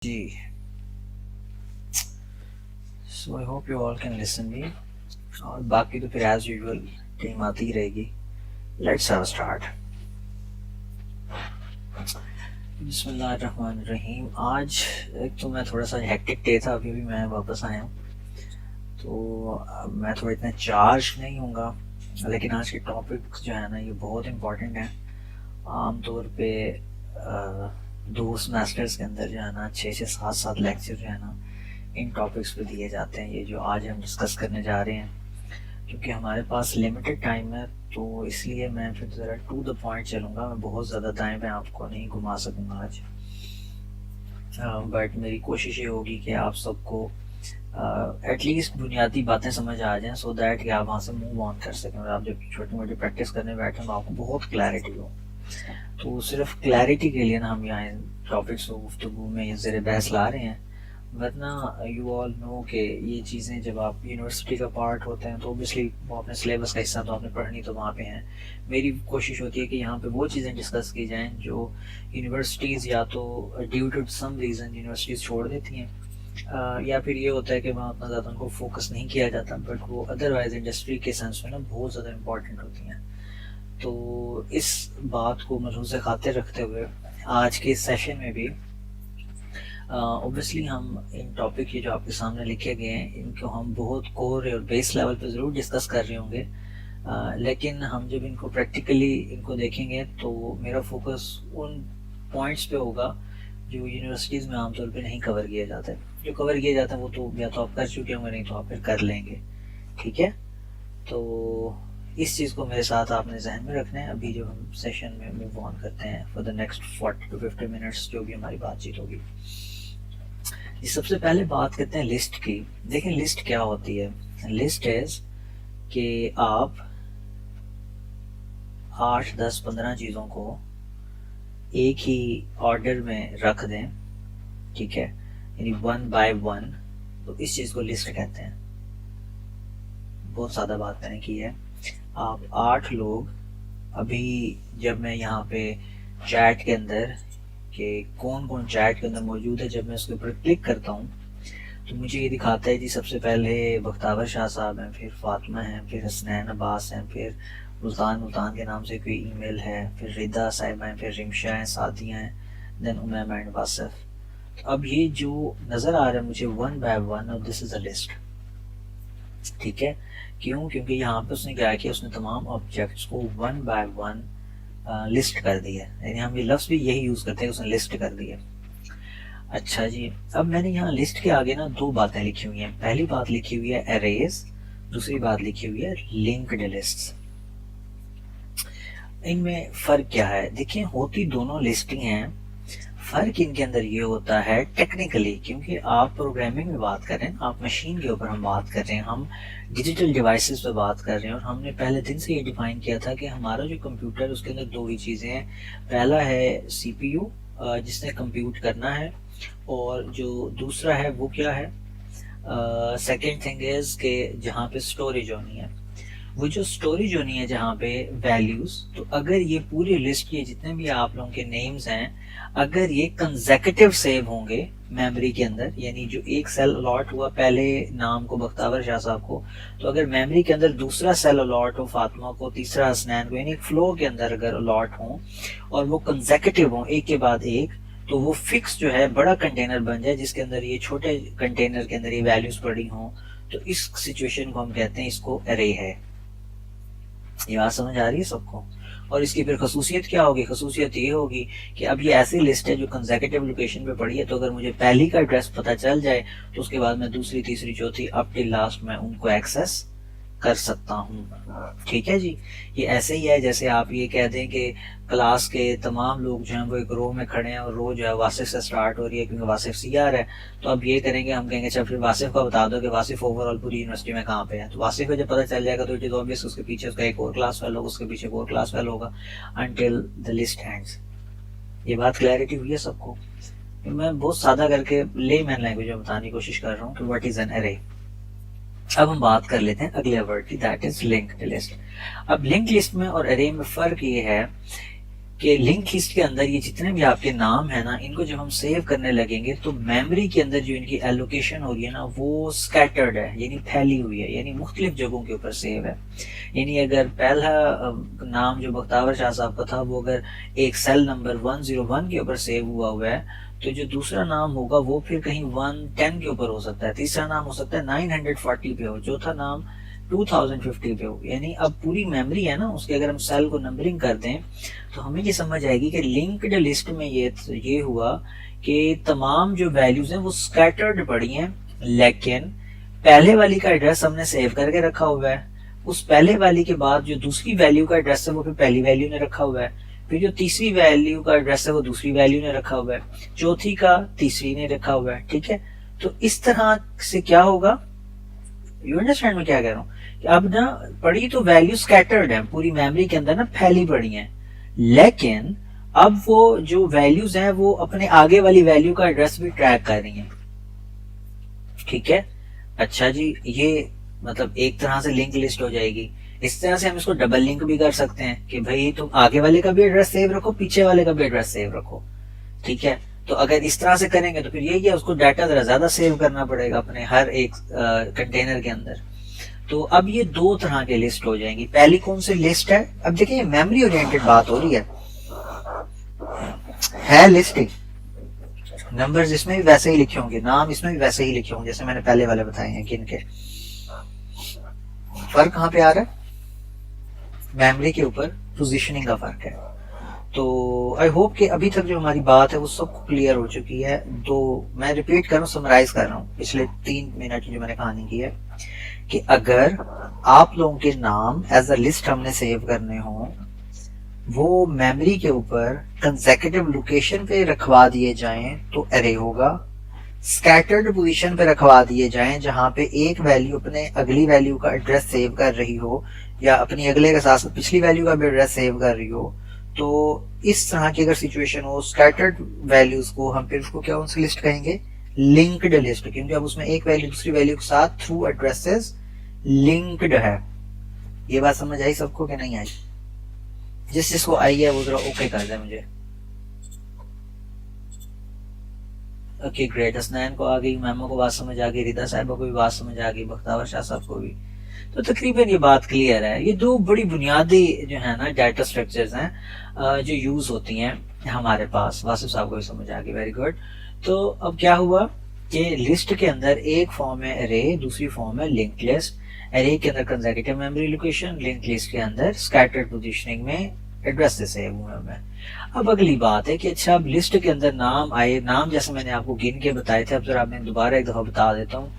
Ji, so I hope you all can listen me. और बाकी तो फिर एज यूजुअल टीम आती ही रहेगी। Let's have start. बिस्मिल्लाहिर्रहमानिर्रहीम। आज एक तो मैं थोड़ा सा हेक्टिक डे था, अभी भी मैं वापस आया हूँ, तो मैं थोड़ा इतना चार्ज नहीं हूँगा, लेकिन आज के टॉपिक जो है ना ये बहुत इम्पोर्टेंट है। आमतौर पे दो सेमेस्टर्स के अंदर जो है ना 6 से 7 लेक्चर जो है ना इन टॉपिक्स पे दिए जाते हैं, ये जो आज हम डिस्कस करने जा रहे हैं। क्योंकि हमारे पास लिमिटेड टाइम है तो इसलिए मैं फिर ज़रा टू द पॉइंट चलूँगा। मैं बहुत ज़्यादा दाएं बाएं आपको नहीं घुमा सकूँगा आज, बट मेरी कोशिश ये होगी कि आप सबको एटलीस्ट बुनियादी बातें समझ आ जाएं, सो दैट कि आप वहाँ से मूव ऑन कर सकें। और आप जब छोटी मोटी प्रैक्टिस करने बैठें तो आपको बहुत क्लैरिटी हो। तो सिर्फ क्लैरिटी के लिए ना हम यहाँ टॉपिक्स को गुफ्तगू में ये ज़र बहस ला रहे हैं, वरना यू ऑल नो कि ये चीज़ें जब आप यूनिवर्सिटी का पार्ट होते हैं तो ऑब्वियसली वो अपने सिलेबस का हिस्सा तो आपने पढ़नी तो वहाँ पे हैं। मेरी कोशिश होती है कि यहाँ पे वो चीज़ें डिस्कस की जाएं जो यूनिवर्सिटीज़ या तो due to some reason universities छोड़ देती हैं, या फिर ये होता है कि वहाँ उतना ज़्यादा उनको फोकस नहीं किया जाता, बट वो अदरवाइज इंडस्ट्री के सेंस में ना बहुत ज़्यादा इम्पॉर्टेंट होती हैं। तो इस बात को मलहूज़ खातिर रखते हुए आज के सेशन में भी ऑब्वियसली हम इन टॉपिक ये जो आपके सामने लिखे गए हैं इनको हम बहुत कोर और बेस लेवल पे ज़रूर डिस्कस कर रहे होंगे, लेकिन हम जब इनको प्रैक्टिकली इनको देखेंगे तो मेरा फोकस उन पॉइंट्स पे होगा जो यूनिवर्सिटीज़ में आमतौर पे नहीं कवर किए जाते। जो कवर किए जाते हैं वो तो या तो आप कर चुके होंगे, नहीं तो आप फिर कर लेंगे। ठीक है, तो इस चीज़ को मेरे साथ आपने जहन में रखना है अभी जब हम सेशन में मूव ऑन करते हैं for the next 40 to 50 minutes जो भी हमारी बातचीत होगी। सबसे पहले बात करते हैं लिस्ट की। देखें लिस्ट क्या होती है। लिस्ट इज कि आप 8, 10, 15 चीज़ों को एक ही ऑर्डर में रख दें, ठीक है, यानी 1 by 1, तो इस चीज़ को लिस्ट कहते हैं। बहुत सादा बात मैंने की है। आप 8 लोग, अभी जब मैं यहाँ पे चैट के अंदर कि कौन कौन चैट के अंदर मौजूद है, जब मैं उसके ऊपर क्लिक करता हूँ तो मुझे ये दिखाता है जी सबसे पहले बख्तावर शाह साहब हैं, फिर फातिमा हैं, फिर हसनैन अब्बास हैं, फिर मुल्तान के नाम से कोई ईमेल है, फिर रिदा साहिबा हैं, फिर रिमशा हैं, सादिया हैं, देन उमैमा एंड वासिफ। तो अब ये जो नज़र आ रहा है मुझे 1 by 1 और दिस इज़ अ लिस्ट। ठीक है, क्यों? क्योंकि यहाँ पे उसने क्या किया, उसने तमाम ऑब्जेक्ट्स को 1 by 1 लिस्ट कर दी है, यानी हम ये लफ्ज़ भी यही यूज़ करते हैं, उसने लिस्ट कर दी है। अच्छा जी, अब मैंने यहाँ लिस्ट के आगे ना दो बातें लिखी हुई हैं। पहली बात लिखी हुई है अरेज, दूसरी बात लिखी हुई है लिंक्ड लिस्ट्स। इनमें फ़र्क क्या है? देखिए, होती दोनों लिस्टिंग हैं। फ़र्क इनके अंदर ये होता है टेक्निकली, क्योंकि आप प्रोग्रामिंग में बात कर रहे हैं, आप मशीन के ऊपर हम बात कर रहे हैं, हम डिजिटल डिवाइसेस पे बात कर रहे हैं। और हमने पहले दिन से ये डिफाइन किया था कि हमारा जो कंप्यूटर है उसके अंदर दो ही चीज़ें हैं। पहला है सीपीयू जिसने कंप्यूट करना है, और जो दूसरा है वो क्या है, सेकेंड थिंग इज़ के जहाँ पे स्टोरेज होनी है। वो जो स्टोरेज होनी है जहाँ पे वैल्यूज, तो अगर ये पूरी लिस्ट के जितने भी आप लोगों के नेम्स हैं, अगर ये कंसेक्यूटिव सेव होंगे मेमोरी के अंदर, यानी जो एक सेल अलॉट हुआ पहले नाम को बख्तावर शाह साहब को, तो अगर मेमोरी के अंदर दूसरा सेल अलॉट हो फातिमा को, तीसरा हसनैन को, यानी फ्लो के अंदर अगर अलॉट हो और वो कंसेक्यूटिव हो एक के बाद एक, तो वो फिक्स जो है बड़ा कंटेनर बन जाए जिसके अंदर ये छोटे कंटेनर के अंदर ये वैल्यूज पड़ी हों, तो इस सिचुएशन को हम कहते हैं, इसको अरे है। ये बात समझ आ रही है सबको? और इसकी फिर खसूसियत क्या होगी? खसूसियत ये होगी कि अब ये ऐसी लिस्ट है जो कंसेक्यूटिव लोकेशन पे पड़ी है, तो अगर मुझे पहली का एड्रेस पता चल जाए तो उसके बाद मैं दूसरी, तीसरी, चौथी अप टिल लास्ट में उनको एक्सेस कर सकता हूँ। ठीक है जी, ये ऐसे ही है जैसे आप ये कह दें कि क्लास के तमाम लोग जो हैं वो एक रो में खड़े हैं और रो जो है वासिफ से स्टार्ट हो रही है क्योंकि वासिफ सीआर है। तो अब ये करेंगे, हम कहेंगे अच्छा फिर वासिफ का बता दो कि वासिफ ओवरऑल पूरी यूनिवर्सिटी में कहाँ पे है। तो वासिफ को जब पता चल जाएगा तो इट इज ऑब्वियस उसके पीछे उसका एक और क्लास फेलो होगा, उसके पीछे एक और क्लास फेलो होगा, अनटिल द लिस्ट एंड्स। ये बात क्लैरिटी हुई है सबको? मैं बहुत सादा करके लेमैन लैंग्वेज में बताने की कोशिश कर रहा हूँ कि व्हाट इज एन अरे। अब हम बात कर लेते हैं अगले वर्ड की, दैट इज लिंक्ड लिस्ट। अब लिंक्ड लिस्ट में और अरे में फर्क ये है कि लिंक लिस्ट के अंदर ये जितने भी आपके नाम है ना, इनको जब हम सेव करने लगेंगे तो मेमोरी के अंदर जो इनकी एलोकेशन हो रही है ना, वो स्कैटर्ड है, यानी फैली हुई है, यानी मुख्तलिफ जगहों के ऊपर सेव है। यानी अगर पहला नाम जो बख्तावर शाह साहब का था वो अगर एक सेल नंबर 101 के ऊपर सेव हुआ है, तो जो दूसरा नाम होगा वो फिर कहीं 110 के ऊपर हो सकता है, तीसरा नाम हो सकता है 940 पे हो, चौथा नाम 2050 पे हो। यानी अब पूरी मेमोरी है ना उसके, अगर हम सेल को नंबरिंग कर दें तो हमें ये समझ आएगी कि लिंक्ड लिस्ट में ये हुआ कि तमाम जो वैल्यूज हैं वो स्कैटर्ड पड़ी हैं, लेकिन पहले वाली का एड्रेस हमने सेव करके रखा हुआ है, उस पहले वाली के बाद जो दूसरी वैल्यू का एड्रेस है वो फिर पहली वैल्यू ने रखा हुआ है, फिर जो तीसरी वैल्यू का एड्रेस है वो दूसरी वैल्यू ने रखा हुआ है, चौथी का तीसरी ने रखा हुआ है। ठीक है, तो इस तरह से क्या होगा, यू अंडरस्टैंड मैं क्या कह रहा हूँ, कि अब ना पड़ी तो वैल्यू स्कैटर्ड है पूरी मेमोरी के अंदर ना, फैली पड़ी है, लेकिन अब वो जो वैल्यूज हैं वो अपने आगे वाली वैल्यू का एड्रेस भी ट्रैक कर रही हैं। ठीक है, अच्छा जी, ये मतलब एक तरह से लिंक लिस्ट हो जाएगी। इस तरह से हम इसको डबल लिंक भी कर सकते हैं कि भाई तुम आगे वाले का भी एड्रेस सेव रखो, पीछे वाले का भी एड्रेस सेव रखो। ठीक है, तो अगर इस तरह से करेंगे तो फिर यही है, उसको डाटा जरा ज्यादा सेव करना पड़ेगा अपने हर एक कंटेनर के अंदर। तो अब ये दो तरह के लिस्ट हो जाएंगी। पहली कौन सी लिस्ट है, अब देखिए मेमोरी ओरिएंटेड बात हो रही है लिस्टिंग, नंबर्स इसमें भी वैसे ही लिखे होंगे, नाम इसमें भी वैसे ही लिखे होंगे जैसे मैंने पहले वाले बताए हैं। कि इनके फर्क कहाँ पे आ रहा है, मेमोरी के ऊपर पोजीशनिंग का फर्क है। तो आई होप कि अभी तक जो हमारी बात है वो सब क्लियर हो चुकी है। तो मैं रिपीट कर रहा हूँ, समराइज कर रहा हूँ पिछले 3 मिनट की जो मैंने कहानी की है, कि अगर आप लोगों के नाम एज अ लिस्ट हमने सेव करने हो, वो मेमोरी के ऊपर कंसेक्यूटिव लोकेशन पे रखवा दिए जाएं तो एरे होगा, स्कैटर्ड पोजीशन पे रखवा दिए जाएं जहां पे एक वैल्यू अपने अगली वैल्यू का एड्रेस सेव कर रही हो, या अपनी अगले के साथ पिछली वैल्यू का भी एड्रेस सेव कर रही हो, तो इस तरह की अगर सिचुएशन हो स्कैटर्ड वैल्यूज को हम फिर उसको क्या कौन सी लिस्ट कहेंगे, लिंक्ड लिस्ट, क्योंकि अब उसमें एक वैल्यू दूसरी वैल्यू के साथ थ्रू एड्रेसेस लिंक्ड है। ये बात समझ आई सबको कि नहीं आई? जिसको आई है वो जरा ओके कर दे मुझे। ओके ग्रेट, हसनैन को आ गई, मैमो को बात समझ आ गई, रिदा साहिबा को भी बात समझ आ गई, बख्तावर शाह साहब को भी। तो तकरीबन ये बात क्लियर है। ये दो बड़ी बुनियादी जो है ना डाटा स्ट्रक्चर्स हैं जो यूज होती हैं हमारे पास। वासिफ साहब को भी समझ आ गई, वेरी गुड। तो अब क्या हुआ कि लिस्ट के अंदर एक फॉर्म है अरे, दूसरी फॉर्म है लिंक लिस्ट। अरे के अंदर consecutive memory location, link list के अंदर स्कैटर्ड पोजीशनिंग में एड्रेस से सेव हुआ मैं। अब अगली बात है कि अच्छा अब लिस्ट के अंदर नाम आए, नाम जैसे मैंने आपको गिन के बताए थे, अब जरा मैं दोबारा एक दफा बता देता हूँ।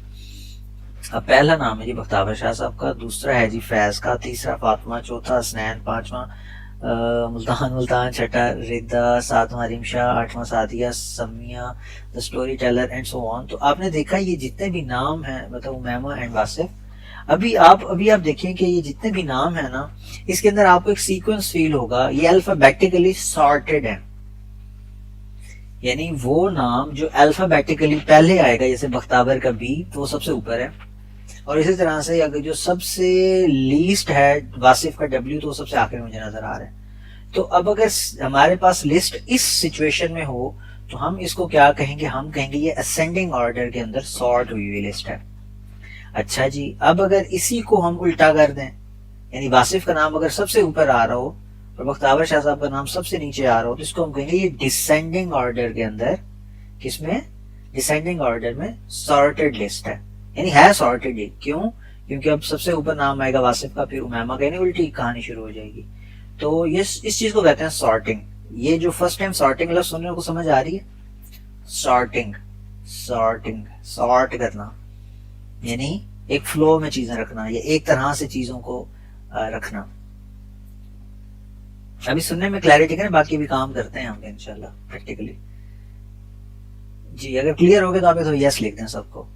अब पहला नाम है जी बख्तावर शाह साहब का, दूसरा है जी फैज का, तीसरा फातिमा, चौथा हसनैन, पांचवा मुल्तान, छठा रिदा, सातवां रिमशा, आठवां Sadia, Samiya the story teller and so on. तो आपने देखा ये जितने भी नाम हैं, मतलब उमैमा एंड वासिफ, अभी आप देखें कि ये जितने भी नाम है ना, इसके अंदर आपको एक सीक्वेंस फील होगा, ये अल्फाबेटिकली सॉर्टेड है। यानी वो नाम जो अल्फाबेटिकली पहले आएगा, जैसे बख्तावर का बी तो वो सबसे ऊपर है, और इसी तरह से अगर जो सबसे लीस्ट है वासिफ का डब्ल्यू तो वो सबसे आखिर में मुझे नजर आ रहा है। तो अब अगर हमारे पास लिस्ट इस सिचुएशन में हो तो हम इसको क्या कहेंगे, हम कहेंगे ये असेंडिंग ऑर्डर के अंदर सॉर्ट हुई हुई लिस्ट है। अच्छा जी, अब अगर इसी को हम उल्टा कर दें, यानी वासिफ का नाम अगर सबसे ऊपर आ रहा हो और बख्तावर शाह साहब का नाम सबसे नीचे आ रहा हो, तो इसको हम कहेंगे ये डिसेंडिंग ऑर्डर के अंदर, किसमें, डिसेंडिंग ऑर्डर में सॉर्टेड लिस्ट है। यानी है सॉर्टेड ही, क्यों, क्योंकि अब सबसे ऊपर नाम आएगा वासिफ का, फिर उमैमा का, यानी उल्टी कहानी शुरू हो जाएगी। तो ये इस चीज को कहते हैं सॉर्टिंग। ये जो फर्स्ट टाइम सॉर्टिंग लफ्ज सुनने को समझ आ रही है, सॉर्टिंग, सॉर्टिंग, सॉर्ट करना, यानी एक फ्लो में चीजें रखना, या एक तरह से चीजों को रखना। अभी सुनने में क्लैरिटी है ना, बाकी भी काम करते हैं हम इंशाल्लाह प्रैक्टिकली। जी अगर क्लियर हो गया तो आप तो यस लिख दें सबको,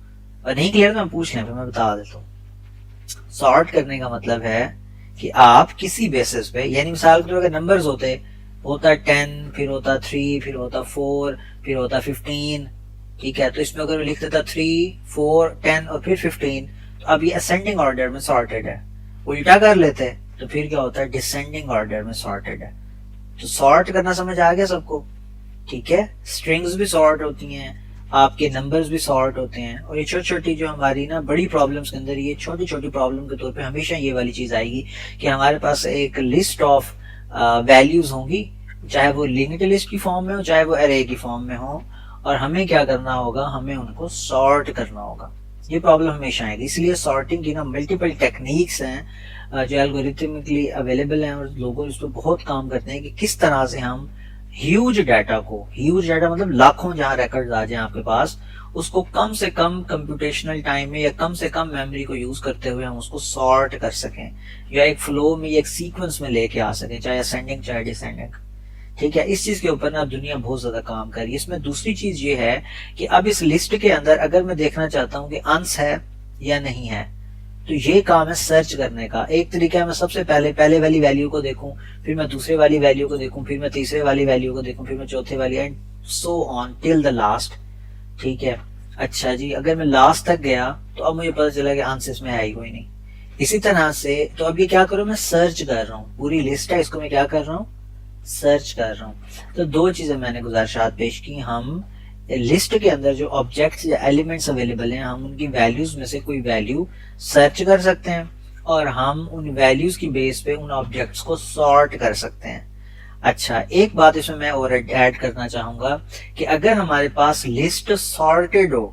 और नहीं क्लियर तो मैं पूछ लें, फिर मैं बता देता हूँ। सॉर्ट करने का मतलब है कि आप किसी बेसिस पे, यानी मिसाल के तौर अगर नंबर्स होता 10, फिर होता 3, फिर होता 4, फिर होता 15, ठीक है, तो इसमें अगर मैं लिख देता 3, 4, 10 और फिर 15, तो अब ये असेंडिंग ऑर्डर में सॉर्टेड है। उल्टा कर लेते तो फिर क्या होता है, डिसेंडिंग ऑर्डर में सॉर्टेड है। तो सॉर्ट करना समझ आ गया सबको, ठीक है। स्ट्रिंग्स भी सॉर्ट होती हैं, आपके नंबर्स भी सॉर्ट होते हैं, और ये छोटी छोटी जो हमारी ना बड़ी प्रॉब्लम्स के अंदर ये छोटी छोटी प्रॉब्लम के तौर पे हमेशा ये वाली चीज आएगी कि हमारे पास एक लिस्ट ऑफ वैल्यूज होंगी, चाहे वो लिंक्ड लिस्ट की फॉर्म में हो चाहे वो एरे की फॉर्म में हो, और हमें क्या करना होगा, हमें उनको सॉर्ट करना होगा। ये प्रॉब्लम हमेशा आएगी, इसलिए सॉर्टिंग की ना मल्टीपल टेक्निक्स हैं जो एल्गोरिथमिकली अवेलेबल हैं, और लोग इस पर बहुत काम करते हैं कि किस तरह से हम ह्यूज डाटा को, ह्यूज डाटा मतलब लाखों जहां रिकॉर्ड आ जाए आपके पास, उसको कम से कम कंप्यूटेशनल टाइम में या कम से कम मेमोरी को यूज करते हुए हम उसको सॉर्ट कर सकें, या एक फ्लो में या एक सीक्वेंस में लेके आ सकें, चाहे असेंडिंग चाहे डिसेंडिंग, ठीक है। इस चीज के ऊपर ना अब दुनिया बहुत ज्यादा काम कर रही है। इसमें दूसरी चीज ये है कि अब इस लिस्ट के अंदर अगर मैं देखना चाहता हूँ कि अंश है या नहीं है, तो ये काम है सर्च करने का। एक तरीका है मैं सबसे पहले वाली वैल्यू को देखूं, फिर मैं दूसरे वाली वैल्यू को देखूं, फिर मैं तीसरे वाली वैल्यू को देखूं, फिर मैं चौथे वाली, and so on till the last, ठीक है। अच्छा जी, अगर मैं लास्ट तक गया तो अब मुझे पता चला कि आंसर इसमें है ही कोई नहीं। इसी तरह से तो अब ये क्या करूं, मैं सर्च कर रहा हूँ, पूरी लिस्ट है इसको मैं क्या कर रहा हूँ, सर्च कर रहा हूँ। तो दो चीजें मैंने गुजारिशात पेश की, हम लिस्ट के अंदर जो ऑब्जेक्ट्स या एलिमेंट्स अवेलेबल हैं हम उनकी वैल्यूज में से कोई वैल्यू सर्च कर सकते हैं, और हम उन वैल्यूज की बेस पे उन ऑब्जेक्ट्स को सॉर्ट कर सकते हैं। अच्छा, एक बात इसमें मैं और ऐड करना चाहूंगा कि अगर हमारे पास लिस्ट सॉर्टेड हो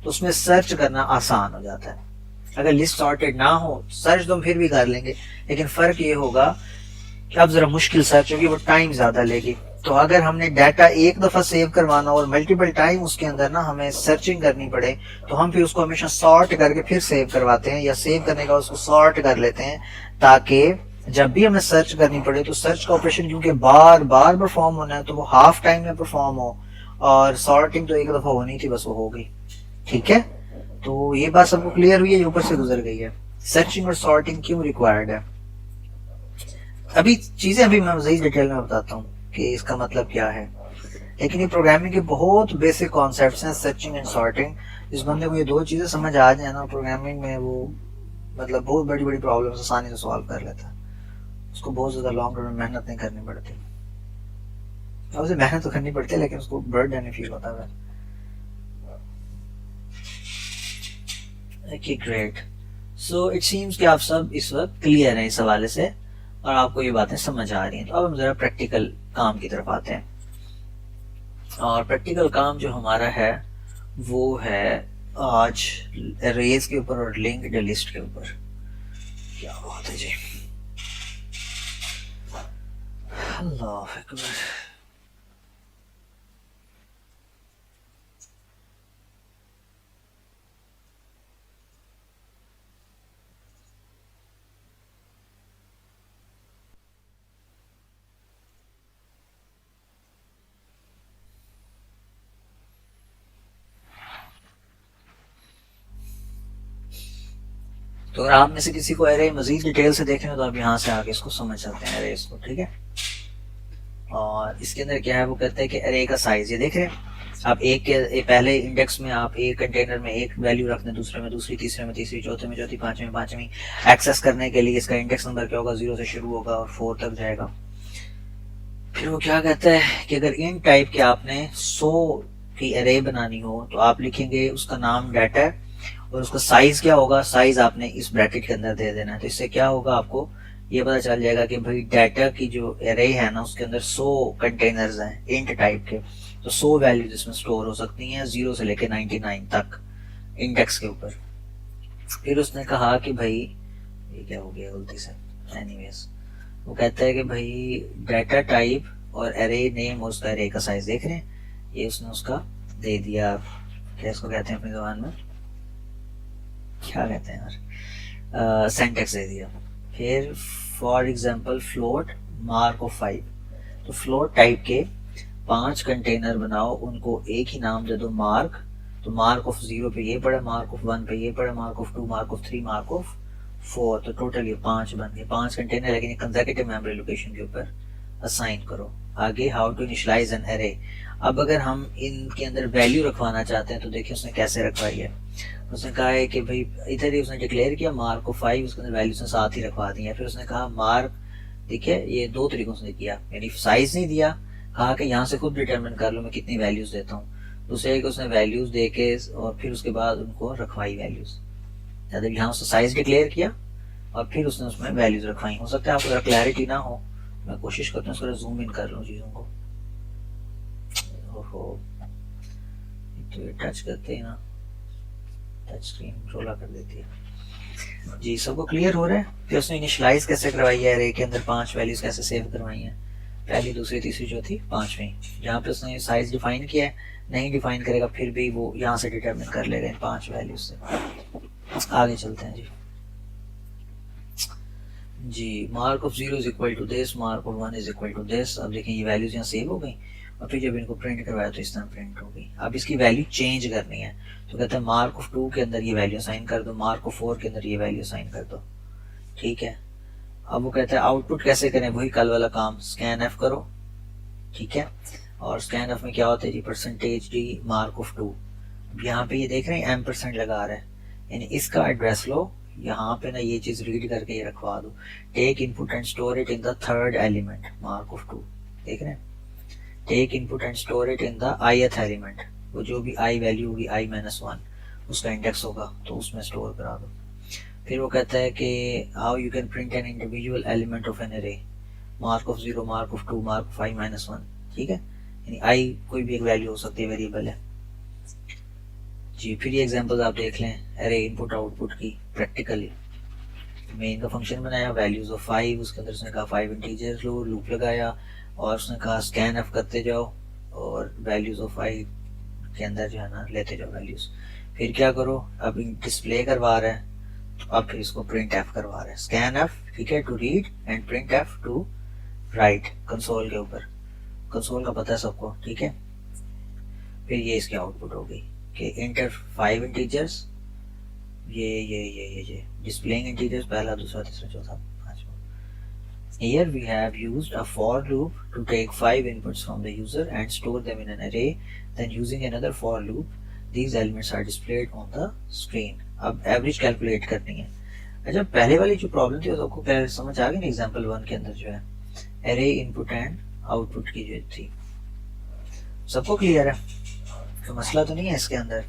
तो उसमें सर्च करना आसान हो जाता है। अगर लिस्ट सॉर्टेड ना हो, सर्च तो हम फिर भी कर लेंगे, लेकिन फर्क ये होगा कि अब जरा मुश्किल सर्च होगी, वो टाइम ज्यादा लेगी। तो अगर हमने डाटा एक दफा सेव करवाना और मल्टीपल टाइम उसके अंदर ना हमें सर्चिंग करनी पड़े, तो हम फिर उसको हमेशा सॉर्ट करके फिर सेव करवाते हैं, या सेव करने का उसको सॉर्ट कर लेते हैं, ताकि जब भी हमें सर्च करनी पड़े तो सर्च का ऑपरेशन क्योंकि बार बार परफॉर्म होना है तो वो हाफ टाइम में परफॉर्म हो, और सॉर्टिंग तो एक दफा होनी थी, बस वो हो गई, ठीक है। तो ये बात सबको क्लियर हुई है, ऊपर से गुजर गई है, सर्चिंग और सॉर्टिंग क्यों रिक्वायर्ड है। अभी चीजें अभी मैं मजीद डिटेल में बताता हूँ कि इसका मतलब क्या है, लेकिन ये प्रोग्रामिंग के बहुत बेसिक कॉन्सेप्ट्स हैं, सर्चिंग एंड सॉर्टिंग। जिस बंदे को ये दो चीजें समझ आ जाए ना प्रोग्रामिंग में, वो मतलब बहुत बड़ी बड़ी प्रॉब्लम्स आसानी से सॉल्व कर लेता है, उसको बहुत ज्यादा लॉन्ग रन में मेहनत नहीं करनी पड़ती। उसे मेहनत तो करनी पड़ती है लेकिन उसको बर्डन नहीं फील होता है। Okay great, so it seems कि आप सब इस वक्त क्लियर हैं इस हवाले से और आपको ये बातें समझ आ रही हैं। तो अब हम जरा प्रैक्टिकल काम की तरफ आते हैं, और प्रैक्टिकल काम जो हमारा है वो है आज अरेज के ऊपर और लिंक्ड लिस्ट के ऊपर। क्या बात है जी, अल्लाह अकबर। तो अगर आप में से किसी को एरे मजीद डिटेल से देखना है तो आप यहाँ से आगे इसको समझ सकते हैं, एरे इसको, ठीक है। और इसके अंदर क्या है, वो कहते हैं कि एरे का साइज, ये देख रहे हैं आप, एक के पहले इंडेक्स में आप एक कंटेनर में एक वैल्यू रखते हैं, दूसरे में दूसरी, तीसरे में तीसरी, चौथे में चौथी, पांचवें में पांचवीं। एक्सेस करने के लिए इसका इंडेक्स नंबर क्या होगा, 0 से शुरू होगा और 4 तक जाएगा। फिर वो क्या कहता है कि अगर इन टाइप के आपने 100 की एरे बनानी हो तो आप लिखेंगे उसका नाम डाटा है, और उसका साइज क्या होगा, साइज आपने इस ब्रैकेट के अंदर दे देना है। तो इससे क्या होगा, आपको ये पता चल जाएगा कि भाई डाटा की जो एरे है ना उसके अंदर 100 कंटेनर्स हैं इंट टाइप के, तो 100 वैल्यूज इसमें स्टोर हो सकती हैं 0 से लेके 99 तक इंडेक्स के ऊपर। फिर उसने कहा कि भाई ये क्या हो गया गलती से, एनीवेज वो कहता है कि भाई डाटा टाइप और एरे नेम और उसका एरे का साइज देख रहे हैं, ये उसने उसका दे दिया, क्या इसको कहते हैं अपनी जुबान में, क्या कहते हैं यार, सिंटैक्स दे दिया। फिर for example float mark of 5, तो फ्लोट टाइप के 5 कंटेनर बनाओ, उनको एक ही नाम दे दो मार्क, तो मार्क ऑफ 0 पे ये पड़े, मार्क ऑफ 1 पे ये पड़े, mark of 2, mark of 3, mark of 4, तो टोटल ये 5 बन गए, 5 कंटेनर, लेकिन ये कंसेक्यूटिव मेमोरी लोकेशन के ऊपर असाइन करो। आगे how to initialize an array. अब अगर हम इनके अंदर वैल्यू रखवाना चाहते हैं तो देखिए उसने कैसे रखवाई है। उसने कहा है कि भाई इधर ही उसने डिक्लेयर किया मार्क को 5, उसके अंदर वैल्यूज ने साथ ही रखवा दी है। फिर उसने कहा मार्क ठीक है, ये दो तरीकों से किया, यानी साइज नहीं दिया, कहा कि यहाँ से खुद डिटरमिन कर लो मैं कितनी वैल्यूज देता हूँ। दूसरे कि उसने वैल्यूज दे के और फिर उसके बाद उनको रखवाई वैल्यूज, मतलब यहाँ उसने साइज डिक्लेयर किया और फिर उसने उसमें वैल्यूज रखवाई। हो सकता है आपको क्लैरिटी ना हो, मैं कोशिश करता हूँ इसको जूम इन कर लूँ चीज़ों को। ओहो, तो ये टच करते ही ना टच स्क्रीन रोला कर देती है। जी, सबको क्लियर हो रहा है कि उसने इनिशियलाइज कैसे करवाई है, अरे के अंदर 5 वैल्यूज कैसे सेव करवाई हैं, पहली दूसरी तीसरी चौथी पांचवी। जहाँ पे उसने साइज डिफाइन किया है, नहीं डिफाइन करेगा फिर भी वो यहाँ से डिटरमिन कर लेगा इन 5 वैल्यूज से। आगे चलते हैं जी। जी, mark of 0 is equal to this, mark of 1 is equal to this. अब देखें ये वैल्यूज यहाँ सेव हो गई और फिर जब इनको प्रिंट करवाया तो इस तरह प्रिंट हो गई। अब इसकी वैल्यू चेंज करनी है तो कहते हैं मार्क ऑफ 2 के अंदर ये वैल्यू असाइन कर दो, मार्क ऑफ 4 के अंदर ये वैल्यू असाइन कर दो। ठीक है, अब वो कहते हैं आउटपुट कैसे करें, वही कल वाला काम, स्कैन एफ करो। ठीक है, और स्कैन एफ में क्या होता है जी, परसेंटेज डी मार्क ऑफ 2। यहाँ पे ये देख रहे हैं एम% लगा रहा है, यानी इसका एड्रेस लो, यहाँ पे ना ये चीज रीड करके ये रखवा दो, take input and store it in the third element mark of 2। देख रहे हैं, take input and store it in the ith element, वो जो भी i वैल्यू होगी i-1 उसका इंडेक्स होगा तो उसमें स्टोर करा दो। फिर वो कहता है कि how you can print an individual element of an array, mark of 0, mark of 2, mark of i-1। ठीक है, यानी i कोई भी एक वैल्यू हो सकती है, वेरिएबल है जी। फिर ये एग्जांपल्स आप देख लें अरे इनपुट आउटपुट की प्रैक्टिकली। मेन का फंक्शन बनाया, वैल्यूज ऑफ 5, उसके अंदर उसने कहा 5 इंटीजर्स लो, लूप लगाया और उसने कहा स्कैन एफ करते जाओ और वैल्यूज ऑफ 5 के अंदर जो है ना लेते जाओ वैल्यूज। फिर क्या करो, अब डिस्प्ले करवा रहा है तो अब फिर इसको प्रिंट एफ करवा रहा है, स्कैन एफ, ठीक है, to read and print F to write console के ऊपर। कंसोल का पता है सबको, ठीक है। फिर ये इसकी आउटपुट हो गई कि इंटर 5 इंटीजर्स, ये displaying integers, पहला दूसरा तीसरा चौथा पांचवा। Here we have used a for loop to take 5 inputs from the user and store them in an array, then using another for loop these elements are displayed on the screen। अब average calculate करनी है। अच्छा, पहले वाली जो problem थी सबको पहले समझ आ गई ना, एग्जांपल 1 के अंदर जो है array इनपुट एंड आउटपुट की जो थी, सबको क्लियर है, तो मसला तो नहीं है इसके अंदर।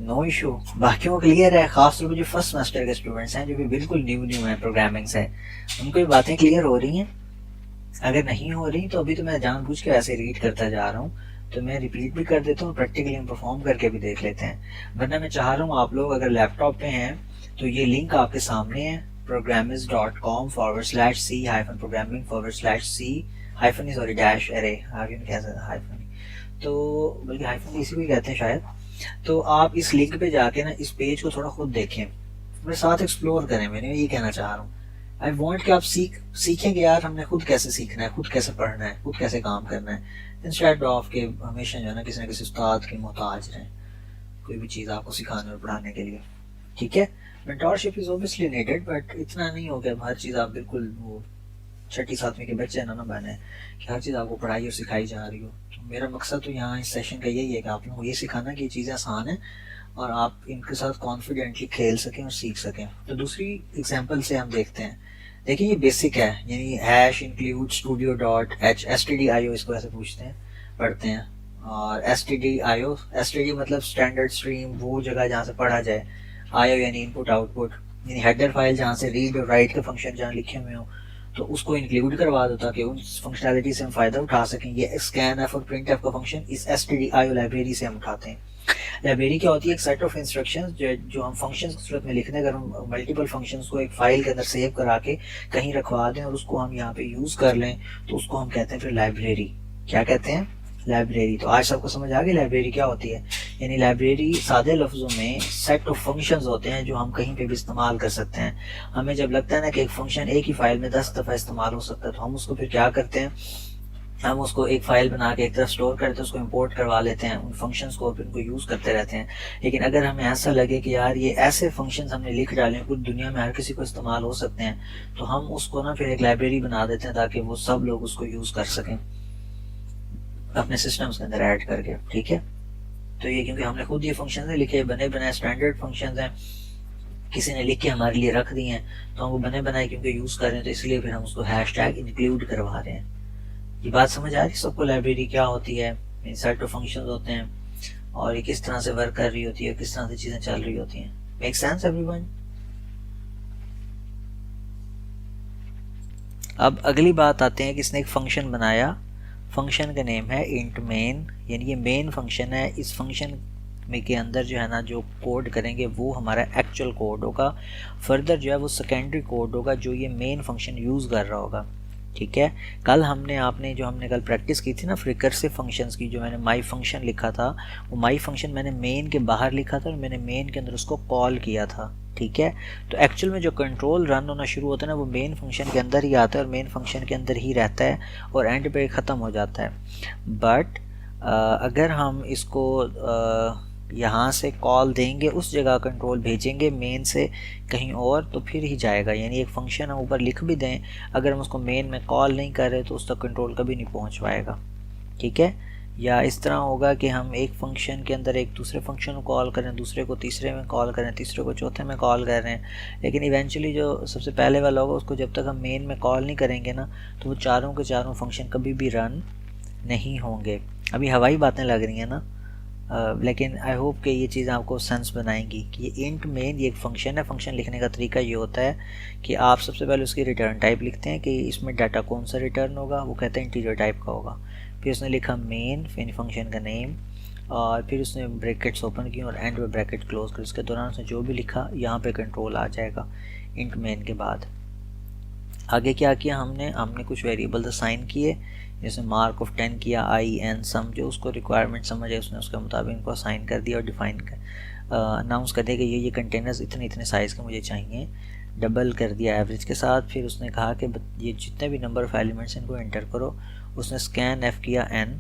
नो इशू, बाकियों को क्लियर है, खास तौर पर जो फर्स्ट सेमेस्टर के स्टूडेंट्स हैं जो भी बिल्कुल न्यू हैं प्रोग्रामिंग से, उनको ये बातें क्लियर हो रही हैं। अगर नहीं हो रही तो अभी तो मैं जानबूझ के ऐसे रीड करता जा रहा हूँ, तो मैं रिपीट भी कर देता हूँ, प्रैक्टिकली हम परफॉर्म करके भी देख लेते हैं। वरना मैं चाह रहा हूँ आप लोग अगर लैपटॉप पे हैं तो ये लिंक आपके सामने है, programmers.com/c-programming/c-array, आगे नहीं कह सकता हाइफन, तो बल्कि हाइफन इसी को कहते हैं शायद। तो आप इस लिंक पे जाके ना इस पेज को थोड़ा खुद देखें, मेरे साथ एक्सप्लोर करें। मैंने ये कहना चाह रहा हूँ, आई वॉन्ट कि आप सीखेंगे यार, हमने खुद कैसे सीखना है, खुद कैसे पढ़ना है, खुद कैसे काम करना है, इंस्टेड ऑफ के हमेशा जो है ना किसी न किसी उस्ताद के मोहताज रहें कोई भी चीज़ आपको सिखाने और पढ़ाने के लिए। ठीक है, mentorship is obviously needed, but इतना नहीं हो गया हर चीज़ आप बिल्कुल वो 6ठी-7वीं के बच्चे ना बने कि हर चीज़ आपको पढ़ाई और सिखाई जा रही हो। तो मेरा मकसद तो यहाँ इस सेशन का यही है कि आप लोगों को ये सिखाना कि ये चीज़ें आसान है और आप इनके साथ कॉन्फिडेंटली खेल सकें और सीख सकें। तो दूसरी एग्जांपल से हम देखते हैं। देखिए ये बेसिक है, यानी hash include studio dot H stdio, इसको ऐसे पूछते हैं पढ़ते हैं, और stdio, std मतलब स्टैंडर्ड स्ट्रीम, वो जगह जहाँ से पढ़ा जाए, io यानी इनपुट आउटपुट, यानी हेडर फाइल जहाँ से रीड और राइट के फंक्शन जहाँ लिखे हुए हो तो उसको इंक्लूड करवा दो ताकि उन फंक्शनैलिटी से हम फायदा उठा सकें। ये स्कैन एफ और प्रिंट एफ का फंक्शन इस stdio लाइब्रेरी से हम उठाते हैं। लाइब्रेरी क्या होती है, एक सेट ऑफ इंस्ट्रक्शंस जो हम फंक्शंस की सूरत में लिखने, अगर हम मल्टीपल फंक्शंस को एक फाइल के अंदर सेव करा के कहीं रखवा दें और उसको हम यहाँ पे यूज कर लें तो उसको हम कहते हैं फिर लाइब्रेरी। क्या कहते हैं, लाइब्रेरी। तो आज सबको समझ आ गई लाइब्रेरी क्या होती है। यानी लाइब्रेरी सादे लफ्जों में सेट ऑफ फंक्शंस होते हैं जो हम कहीं पे भी इस्तेमाल कर सकते हैं। हमें जब लगता है ना कि एक फंक्शन एक ही फाइल में 10 दफ़ा इस्तेमाल हो सकता है तो हम उसको फिर क्या करते हैं, हम उसको एक फाइल बना के एक तरफ स्टोर करते हैं, उसको इंपोर्ट करवा लेते हैं उन फंक्शंस को, फिर उनको यूज़ करते रहते हैं। लेकिन अगर हमें ऐसा लगे कि यार ये ऐसे फंक्शंस हमने लिख डाले हैं पूरी दुनिया में हर किसी को इस्तेमाल हो सकते हैं, तो हम उसको ना फिर एक लाइब्रेरी बना देते हैं ताकि वो सब लोग उसको यूज़ कर सकें अपने सिस्टम्स के अंदर ऐड करके। ठीक है, तो ये क्योंकि हमने खुद ये फंक्शन लिखे, बने बनाए स्टैंडर्ड फंक्शन हैं, किसी ने लिख के हमारे लिए रख दिए हैं, तो हम वो बने बनाए क्योंकि यूज़ कर रहे हैं, तो इसलिए फिर हम उसको हैशटैग इंक्लूड करवा रहे हैं। ये बात समझ आ रही सबको? लाइब्रेरी क्या होती है, सेट ऑफ फंक्शंस होते हैं और ये किस तरह से वर्क कर रही होती है, किस तरह से चीज़ें चल रही होती हैं। Make sense everyone? अब अगली बात आते हैं कि इसने एक फंक्शन बनाया, फंक्शन का नेम है इंट मेन, यानी ये मेन फंक्शन है। इस फंक्शन में के अंदर जो है ना जो कोड करेंगे वो हमारा एक्चुअल कोड होगा, फर्दर जो है वो सेकेंडरी कोड होगा जो ये मेन फंक्शन यूज़ कर रहा होगा। ठीक है, कल हमने कल प्रैक्टिस की थी ना रिकर्सिव फंक्शंस की, जो मैंने माई फंक्शन लिखा था, वो माई फंक्शन मैंने मेन के बाहर लिखा था और मैंने मेन के अंदर उसको कॉल किया था। ठीक है, तो एक्चुअल में जो कंट्रोल रन होना शुरू होता है ना वो मेन फंक्शन के अंदर ही आता है और मेन फंक्शन के अंदर ही रहता है और एंड पे ख़त्म हो जाता है। बट अगर हम इसको यहाँ से कॉल देंगे, उस जगह कंट्रोल भेजेंगे मेन से कहीं और, तो फिर ही जाएगा। यानी एक फंक्शन हम ऊपर लिख भी दें, अगर हम उसको मेन में कॉल नहीं कर रहे तो उस तक कंट्रोल कभी नहीं पहुँच पाएगा। ठीक है, या इस तरह होगा कि हम एक फंक्शन के अंदर एक दूसरे फंक्शन को कॉल करें, दूसरे को तीसरे में कॉल करें, तीसरे को चौथे में कॉल कर रहे हैं, लेकिन इवेंचुअली जो सबसे पहले वाला होगा उसको जब तक हम मेन में कॉल नहीं करेंगे ना तो वो चारों के चारों फंक्शन कभी भी रन नहीं होंगे। अभी हवाई बातें लग रही हैं ना, लेकिन आई होप कि ये चीज़ आपको सेंस बनाएंगी कि ये इंट मेन ये एक फंक्शन है। फंक्शन लिखने का तरीका ये होता है कि आप सबसे पहले उसकी रिटर्न टाइप लिखते हैं कि इसमें डाटा कौन सा रिटर्न होगा, वो कहते हैं इंटीजर टाइप का होगा। फिर उसने लिखा मेन, फिर फंक्शन का नेम, और फिर उसने ब्रैकेट्स ओपन की और एंड में ब्रैकेट क्लोज कर, इसके दौरान उसने जो भी लिखा यहाँ पे कंट्रोल आ जाएगा इंट मेन के बाद। आगे क्या किया हमने कुछ वेरिएबल्स असाइन किए, जैसे मार्क ऑफ 10 किया, आई एन सम, जो उसको रिक्वायरमेंट समझे उसने उसके मुताबिक इनको असाइन कर दिया और डिफाइन कर अनाउंस कर दिया कि ये कंटेनर्स इतने इतने साइज़ के मुझे चाहिए, डबल कर दिया एवरेज के साथ। फिर उसने कहा कि ये जितने भी नंबर ऑफ़ एलिमेंट्स इनको एंटर करो। उसने स्कैन एफ किया एन,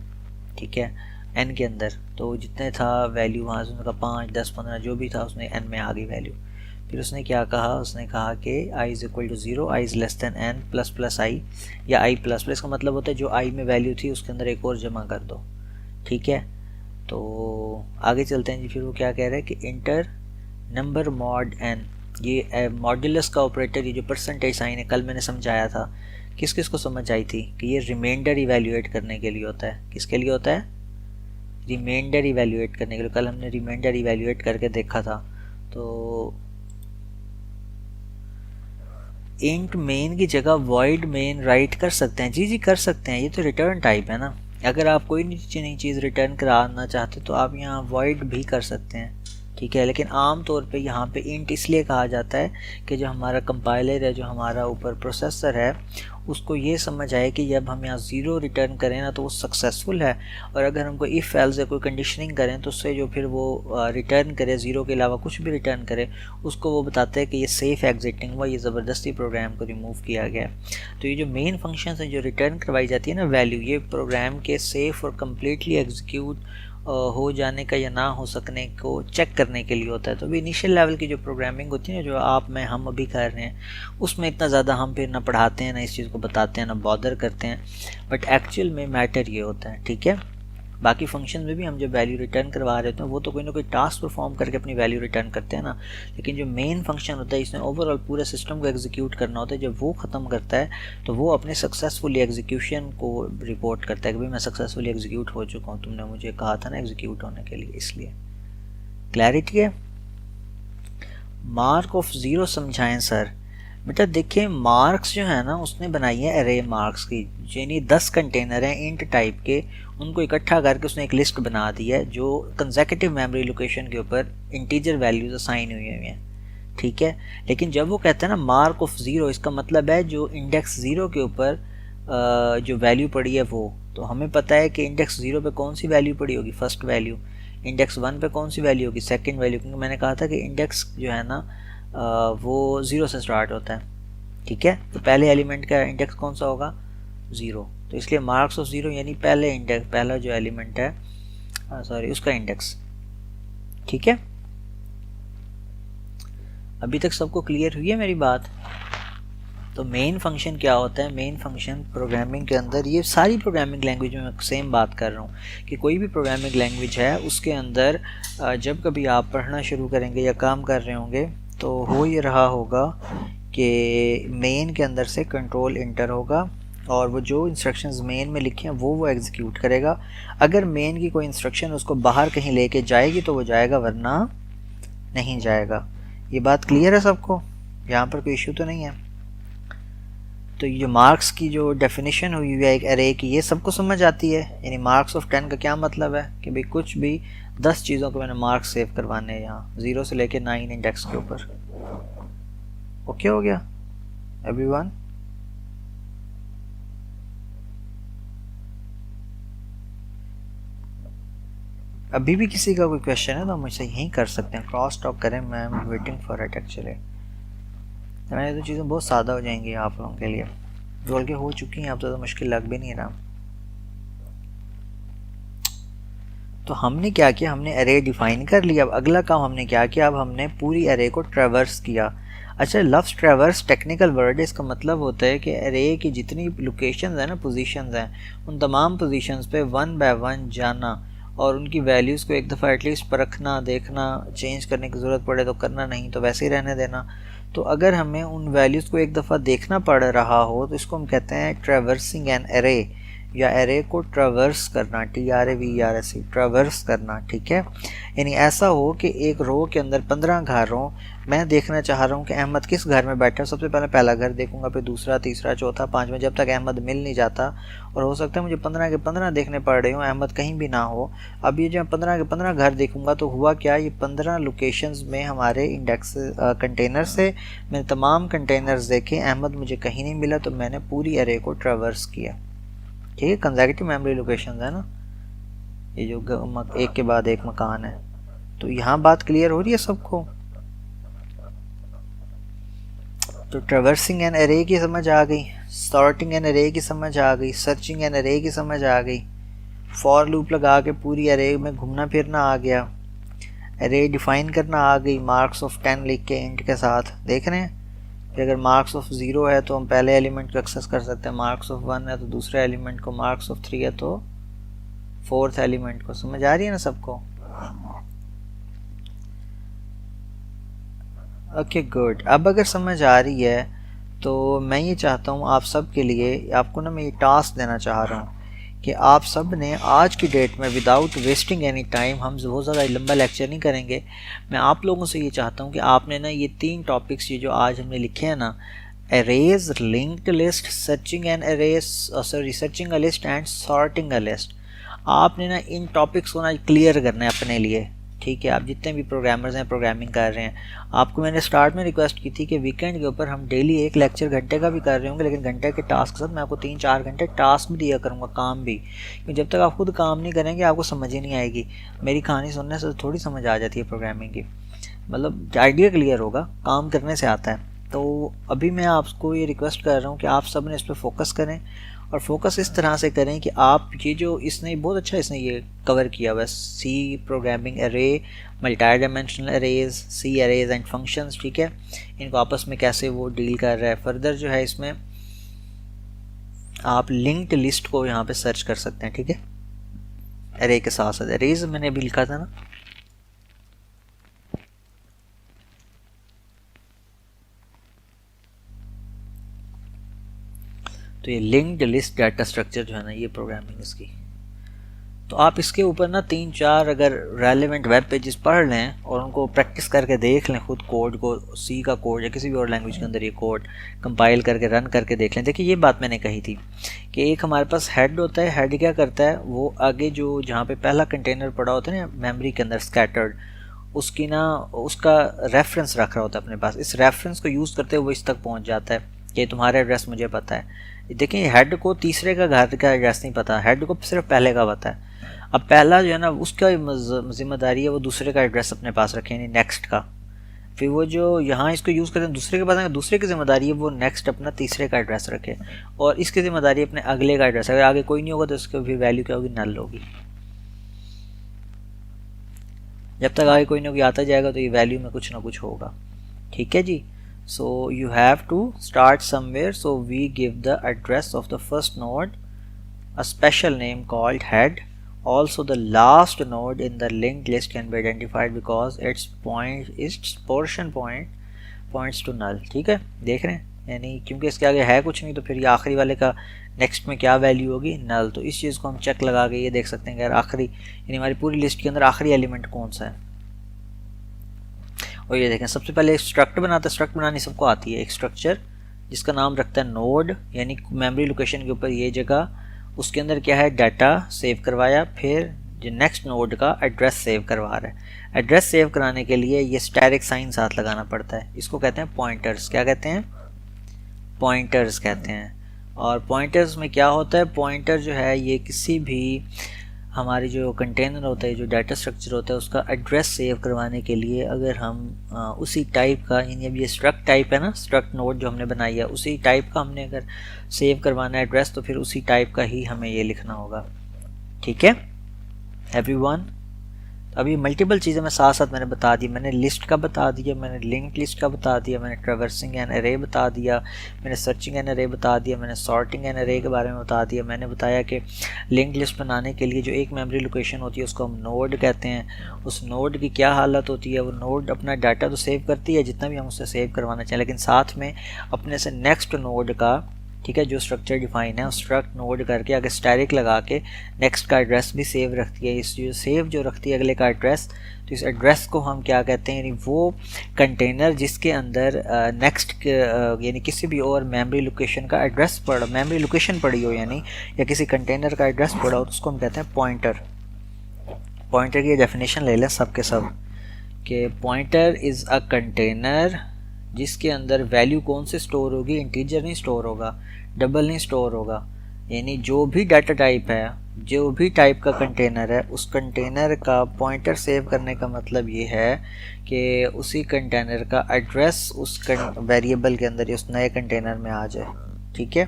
ठीक है, एन के अंदर तो जितने था वैल्यू वहाँ से उनका 5, 10, 15 जो भी था उसने एन में आ गई वैल्यू। फिर उसने क्या कहा, उसने कहा कि i is equal to 0, i is less than n plus plus i, या i प्लस प्लस का मतलब होता है जो i में वैल्यू थी उसके अंदर एक और जमा कर दो। ठीक है, तो आगे चलते हैं जी। फिर वो क्या कह रहे हैं कि इंटर नंबर मॉड n, ये मॉड्यूलस का ऑपरेटर, ये जो परसेंटेज साइन है कल मैंने समझाया था, किस किस को समझ आई थी कि ये रिमाइंडर इवेल्यूएट करने के लिए होता है। किसके लिए होता है? रिमाइंडर इवेल्यूएट करने के लिए। कल हमने रिमाइंडर इवेल्यूएट करके देखा था। तो इंट मेन की जगह वॉइड मेन राइट कर सकते हैं? जी कर सकते हैं, ये तो रिटर्न टाइप है ना। अगर आप कोई नई चीज़ रिटर्न कराना चाहते तो आप यहाँ वॉइड भी कर सकते हैं। ठीक है, लेकिन आम तौर पे यहाँ पे इंट इसलिए कहा जाता है कि जो हमारा कंपाइलर है, जो हमारा ऊपर प्रोसेसर है, उसको ये समझ आए कि जब हम यहाँ 0 रिटर्न करें ना तो वो सक्सेसफुल है, और अगर हमको इफ़ एल्स या कोई कंडीशनिंग करें तो उससे जो फिर वो रिटर्न करे 0 के अलावा कुछ भी रिटर्न करे उसको वो बताते हैं कि ये सेफ़ एग्जिटिंग हुआ, ये ज़बरदस्ती प्रोग्राम को रिमूव किया गया। तो ये जो मेन फंक्शन है जो रिटर्न करवाई जाती है ना वैल्यू, ये प्रोग्राम के सेफ़ और कम्प्लीटली एग्जीक्यूट हो जाने का या ना हो सकने को चेक करने के लिए होता है। तो अभी इनिशियल लेवल की जो प्रोग्रामिंग होती है ना, जो आप मैं हम अभी कर रहे हैं, उसमें इतना ज़्यादा हम फिर ना पढ़ाते हैं, ना इस चीज़ को बताते हैं, ना बॉदर करते हैं, बट एक्चुअल में मैटर ये होता है। ठीक है, बाकी फंक्शन में भी हम जब वैल्यू रिटर्न करवा रहे होते हैं वो तो कोई ना कोई टास्क परफॉर्म करके अपनी वैल्यू रिटर्न करते हैं ना, लेकिन जो मेन फंक्शन होता है इसने ओवरऑल पूरे सिस्टम को एग्जीक्यूट करना होता है। जब वो ख़त्म करता है तो वो अपने सक्सेसफुली एग्जीक्यूशन को रिपोर्ट करता है कि भाई मैं सक्सेसफुली एग्जीक्यूट हो चुका हूँ, तुमने मुझे कहा था ना एग्जीक्यूट होने के लिए। इसलिए क्लैरिटी है। मार्क ऑफ 0 समझाएं सर। बेटा देखिए, मार्क्स जो है ना उसने बनाई है एरे मार्क्स की, यानी 10 कंटेनर हैं इंट टाइप के, उनको इकट्ठा करके उसने एक लिस्ट बना दी है जो कंसेक्यूटिव मेमोरी लोकेशन के ऊपर इंटीजर वैल्यूज असाइन हुई हुई हैं। ठीक है, लेकिन जब वो कहते हैं ना मार्क ऑफ 0, इसका मतलब है जो इंडेक्स 0 के ऊपर जो वैल्यू पड़ी है वो, तो हमें पता है कि इंडेक्स 0 पे कौन सी वैल्यू पड़ी होगी, फर्स्ट वैल्यू। इंडेक्स 1 पे कौन सी वैल्यू होगी, सेकंड वैल्यू, क्योंकि मैंने कहा था कि इंडेक्स जो है ना वो 0 से स्टार्ट होता है। ठीक है, तो पहले एलिमेंट का इंडेक्स कौन सा होगा, 0। तो इसलिए मार्क्स ऑफ 0 यानी पहले इंडेक्स, पहला जो एलिमेंट है सॉरी उसका इंडेक्स। ठीक है, अभी तक सबको क्लियर हुई है मेरी बात? तो मेन फंक्शन क्या होता है? मेन फंक्शन प्रोग्रामिंग के अंदर, ये सारी प्रोग्रामिंग लैंग्वेज में मैं सेम बात कर रहा हूँ कि कोई भी प्रोग्रामिंग लैंग्वेज है उसके अंदर जब कभी आप पढ़ना शुरू करेंगे या काम कर रहे होंगे तो हो ये रहा होगा कि मेन के अंदर से कंट्रोल इंटर होगा और वो जो इंस्ट्रक्शंस मेन में लिखे हैं वो एग्जीक्यूट करेगा। अगर मेन की कोई इंस्ट्रक्शन उसको बाहर कहीं लेके जाएगी तो वो जाएगा, वरना नहीं जाएगा। ये बात क्लियर है सबको? यहाँ पर कोई इशू तो नहीं है? तो ये मार्क्स की जो डेफिनेशन हुई है एक एरे की, ये सबको समझ आती है? यानी मार्क्स ऑफ 10 का क्या मतलब है कि भाई कुछ भी 10 चीज़ों को मैंने मार्क्स सेव करवाने हैं यहाँ 0 से लेके 9 इंडेक्स के ऊपर। ओके हो गया एवरीवन? अभी भी किसी का कोई क्वेश्चन है तो मुझसे यहीं कर सकते हैं, क्रॉस टॉक करें। मैं am waiting for it actually. मैंने तो चीज़ें बहुत सादा हो जाएंगी आप लोगों के लिए, जो के हो चुकी हैं, अब तो मुश्किल लग भी नहीं रहा। तो हमने क्या किया, हमने एरे डिफाइन कर लिया। अब अगला काम हमने क्या किया, अब हमने पूरी एरे को ट्रैवर्स किया। अच्छा, लफ्ज़ ट्रैवर्स टेक्निकल वर्ड है, इसका मतलब होता है कि एरे की जितनी लोकेशंस हैं ना, पोजीशंस हैं, उन तमाम पोजीशंस पे 1 बाय 1 जाना और उनकी वैल्यूज़ को एक दफ़ा एटलीस्ट परखना, देखना, चेंज करने की ज़रूरत पड़े तो करना, नहीं तो वैसे ही रहने देना। तो अगर हमें उन वैल्यूज़ को एक दफ़ा देखना पड़ रहा हो तो इसको हम कहते हैं ट्रैवर्सिंग एन एरे, या एरे को ट्रैवर्स करना, TRAVERS, ट्रैवर्स करना। ठीक है, यानी ऐसा हो कि एक रो के अंदर 15 घर हों, मैं देखना चाह रहा हूँ कि अहमद किस घर में बैठा है। सबसे पहले पहला घर देखूंगा, फिर दूसरा, तीसरा, चौथा, पांचवा, जब तक अहमद मिल नहीं जाता। और हो सकता है मुझे 15 के 15 देखने पड़ रहे हो, अहमद कहीं भी ना हो। अब ये जब 15 के 15 घर देखूंगा तो हुआ क्या, ये 15 लोकेशंस में हमारे इंडेक्स कंटेनर से मैंने तमाम कंटेनर्स देखे, अहमद मुझे कहीं नहीं मिला, तो मैंने पूरी एरे को ट्रैवर्स किया। ठीक है, कंसेक्यूटिव मेमोरी लोकेशन है ना, ये जो एक के बाद एक मकान है। तो यहाँ बात क्लियर हो रही है सबको? तो ट्रैवर्सिंग एन एरे की समझ आ गई, सॉर्टिंग एन एरे की समझ आ गई, सर्चिंग एन एरे की समझ आ गई, फॉर लूप लगा के पूरी एरे में घूमना फिरना आ गया, एरे डिफाइन करना आ गई, मार्क्स ऑफ 10 लिख के इंट के साथ। देख रहे हैं कि अगर मार्क्स ऑफ 0 है तो हम पहले एलिमेंट को एक्सेस कर सकते हैं, मार्क्स ऑफ 1 है तो दूसरे एलिमेंट को, मार्क्स ऑफ 3 है तो फोर्थ एलिमेंट को। समझ आ रही है ना सबको? Okay good. अब अगर समझ आ रही है तो मैं ये चाहता हूँ आप सब के लिए, आपको ना मैं ये टास्क देना चाह रहा हूँ कि आप सब ने आज की डेट में विदाउट वेस्टिंग एनी टाइम, हम बहुत ज़्यादा लंबा लेक्चर नहीं करेंगे, मैं आप लोगों से ये चाहता हूँ कि आपने ना ये 3 टॉपिक्स ये जो आज हमने लिखे हैं ना, arrays, linked list, searching an arrays, sorry searching a list and sorting a list, आपने ना इन टॉपिक्स को ना क्लियर करना है अपने लिए। ठीक है, आप जितने भी प्रोग्रामर्स हैं, प्रोग्रामिंग कर रहे हैं, आपको मैंने स्टार्ट में रिक्वेस्ट की थी कि वीकेंड के ऊपर हम डेली एक लेक्चर घंटे का भी कर रहे होंगे, लेकिन घंटे के टास्क के साथ मैं आपको 3-4 घंटे टास्क भी दिया करूँगा, काम भी। क्योंकि जब तक आप खुद काम नहीं करेंगे आपको समझ ही नहीं आएगी। मेरी कहानी सुनने से थोड़ी समझ आ जाती है प्रोग्रामिंग की, मतलब आइडिया क्लियर होगा, काम करने से आता है। तो अभी मैं आपको ये रिक्वेस्ट कर रहा हूँ कि आप सब ने इस पर फोकस करें, और फोकस इस तरह से करें कि आप ये जो इसने बहुत अच्छा इसने ये कवर किया हुआ है, C programming array, multi dimensional arrays, C arrays and functions. ठीक है, इनको आपस में कैसे वो डील कर रहा है। फर्दर जो है इसमें आप लिंक्ड लिस्ट को यहाँ पे सर्च कर सकते हैं। ठीक है, एरे के साथ साथ एरेज मैंने अभी लिखा था ना, तो ये लिंक्ड लिस्ट डाटा स्ट्रक्चर जो है ना, ये प्रोग्रामिंग इसकी। तो आप इसके ऊपर ना 3-4 अगर रेलेवेंट वेब पेजेस पढ़ लें और उनको प्रैक्टिस करके देख लें, खुद कोड को, सी का कोड या किसी भी और लैंग्वेज के अंदर ये कोड कंपाइल करके रन करके देख लें। देखिए ये बात मैंने कही थी कि एक हमारे पास हेड होता है, हेड क्या करता है, वो आगे जो जहाँ पे पहला कंटेनर पड़ा होता है ना मेमोरी के अंदर स्कैटर्ड, उसकी ना उसका रेफरेंस रख रहा होता है अपने पास। इस रेफरेंस को यूज़ करते हुए वो इस तक पहुँच जाता है कि तुम्हारा एड्रेस मुझे पता है। देखिए हेड को तीसरे का घर का एड्रेस नहीं पता, हेड को सिर्फ पहले का पता है। अब पहला जो है ना उसका जिम्मेदारी है वो दूसरे का एड्रेस अपने पास रखे, यानी नेक्स्ट का। फिर वो जो यहाँ इसको यूज़ करते हैं दूसरे के पास आएंगे, दूसरे की जिम्मेदारी है वो नेक्स्ट अपना तीसरे का एड्रेस रखे, और इसकी जिम्मेदारी अपने अगले का एड्रेस। अगर आगे कोई नहीं होगा तो उसकी फिर वैल्यू क्या होगी, नल होगी। जब तक आगे कोई ना कोई आता जाएगा तो ये वैल्यू में कुछ ना कुछ होगा। ठीक है जी। So you have to start somewhere, so we give the address of the first node a special name called head. Also the last node in the linked list can be identified because its portion points to null। ठीक है, देख रहे हैं, यानी क्योंकि इसके आगे है कुछ नहीं तो फिर ये आखिरी वाले का नेक्स्ट में क्या वैल्यू होगी, नल। तो इस चीज़ को हम चेक लगा के ये देख सकते हैं कि यार आखिरी यानी हमारी पूरी लिस्ट के अंदर आखिरी एलिमेंट कौन सा है। और ये देखें, सबसे पहले एक स्ट्रक्ट बनाता है, स्ट्रक्ट बनानी सबको आती है, एक स्ट्रक्चर जिसका नाम रखता है नोड, यानी मेमोरी लोकेशन के ऊपर ये जगह, उसके अंदर क्या है, डाटा सेव करवाया, फिर जो नेक्स्ट नोड का एड्रेस सेव करवा रहा है। एड्रेस सेव कराने के लिए ये स्टैटिक साइन साथ लगाना पड़ता है, इसको कहते हैं पॉइंटर्स। क्या कहते हैं, पॉइंटर्स कहते हैं। और पॉइंटर्स में क्या होता है, पॉइंटर जो है ये किसी भी हमारी जो कंटेनर होता है, जो डाटा स्ट्रक्चर होता है, उसका एड्रेस सेव करवाने के लिए अगर हम उसी टाइप का, यानी अब ये स्ट्रक्ट टाइप है ना, स्ट्रक्ट नोड जो हमने बनाई है उसी टाइप का हमने अगर सेव करवाना है एड्रेस, तो फिर उसी टाइप का ही हमें ये लिखना होगा। ठीक है एवरीवन। अभी मल्टीपल चीज़ें मैं साथ साथ मैंने बता दी, मैंने लिस्ट का बता दिया, मैंने लिंक्ड लिस्ट का बता दिया, मैंने ट्रैवर्सिंग एन अरे बता दिया, मैंने सर्चिंग एन अरे बता दिया, मैंने सॉर्टिंग एन अरे के बारे में बता दिया। मैंने बताया कि लिंक्ड लिस्ट बनाने के लिए जो एक मेमोरी लोकेशन होती है उसको हम नोड कहते हैं। उस नोड की क्या हालत होती है, वो नोड अपना डाटा तो सेव करती है जितना भी हम उससे सेव करवाना चाहें, लेकिन साथ में अपने से नेक्स्ट नोड का, ठीक है, जो स्ट्रक्चर डिफाइन है उस स्ट्रक्ट नोड करके अगर स्टैटिक लगा के नेक्स्ट का एड्रेस भी सेव रखती है। इस जो सेव जो रखती है अगले का एड्रेस, तो इस एड्रेस को हम क्या कहते हैं, यानी वो कंटेनर जिसके अंदर नेक्स्ट यानी किसी भी और मेमोरी लोकेशन का एड्रेस मेमोरी लोकेशन पड़ी हो, यानी या किसी कंटेनर का एड्रेस पड़ा हो, तो उसको हम कहते हैं पॉइंटर। पॉइंटर की डेफिनेशन ले लें सब के सब, कि पॉइंटर इज़ अ कंटेनर जिसके अंदर वैल्यू कौन से स्टोर होगी, इंटीजर नहीं स्टोर होगा, डबल नहीं स्टोर होगा, यानी जो भी डाटा टाइप है, जो भी टाइप का कंटेनर है, उस कंटेनर का पॉइंटर सेव करने का मतलब ये है कि उसी कंटेनर का एड्रेस उस वेरिएबल के अंदर, उस नए कंटेनर में आ जाए। ठीक है,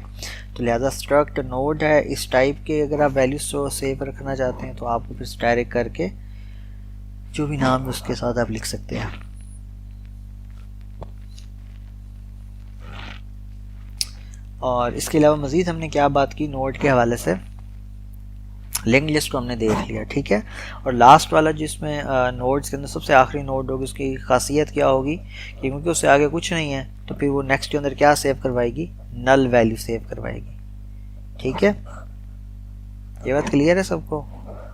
तो लिहाजा स्ट्रक्ट नोड है इस टाइप के। अगर आप वैल्यू सेव रखना चाहते हैं तो आपको फिर स्टैटिक करके जो भी नाम है उसके साथ आप लिख सकते हैं। और इसके अलावा मज़ीद हमने क्या बात की नोड के हवाले से, लिंक लिस्ट को हमने देख लिया। ठीक है, और लास्ट वाला जिसमें नोड्स के अंदर सबसे आखिरी नोड होगी, उसकी खासियत क्या होगी कि क्योंकि उससे आगे कुछ नहीं है तो फिर वो नेक्स्ट के अंदर क्या सेव करवाएगी, नल वैल्यू सेव करवाएगी। ठीक है, ये बात क्लियर है सबको।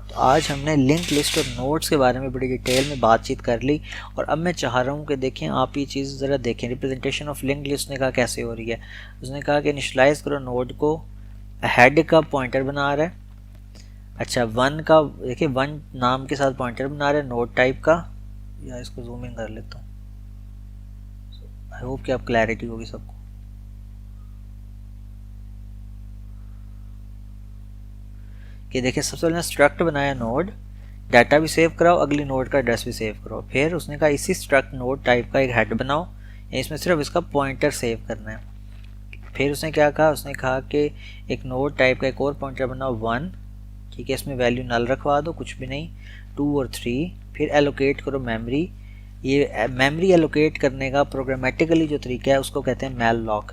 तो आज हमने लिंक लिस्ट और नोड्स के बारे में बड़ी डिटेल में बातचीत कर ली, और अब मैं चाह रहा हूँ कि देखें आप ये चीज़ ज़रा देखें, रिप्रेजेंटेशन ऑफ लिंक लिस्ट ने कहा कैसे हो रही है। उसने कहा कि इनिशियलाइज करो नोड को, हेड का पॉइंटर बना रहा है, अच्छा वन का देखिए, वन नाम के साथ पॉइंटर बना रहा है नोड टाइप का, या इसको जूम इन कर लेता हूँ, आई होप कि आप क्लैरिटी होगी सबको। कि देखिए सबसे पहले स्ट्रक्ट बनाया नोड, डाटा भी सेव कराओ, अगली नोड का एड्रेस भी सेव करो। फिर उसने कहा इसी स्ट्रक्ट नोड टाइप का एक हेड बनाओ, इसमें सिर्फ इसका पॉइंटर सेव करना है। फिर उसने क्या कहा, उसने कहा कि एक नोड टाइप का एक और पॉइंटर बनाओ 1, ठीक है, इसमें वैल्यू नल रखवा दो, कुछ भी नहीं, 2 और 3। फिर एलोकेट करो मेमोरी। ये मेमोरी एलोकेट करने का प्रोग्रामेटिकली जो तरीका है उसको कहते हैं मैल लॉक।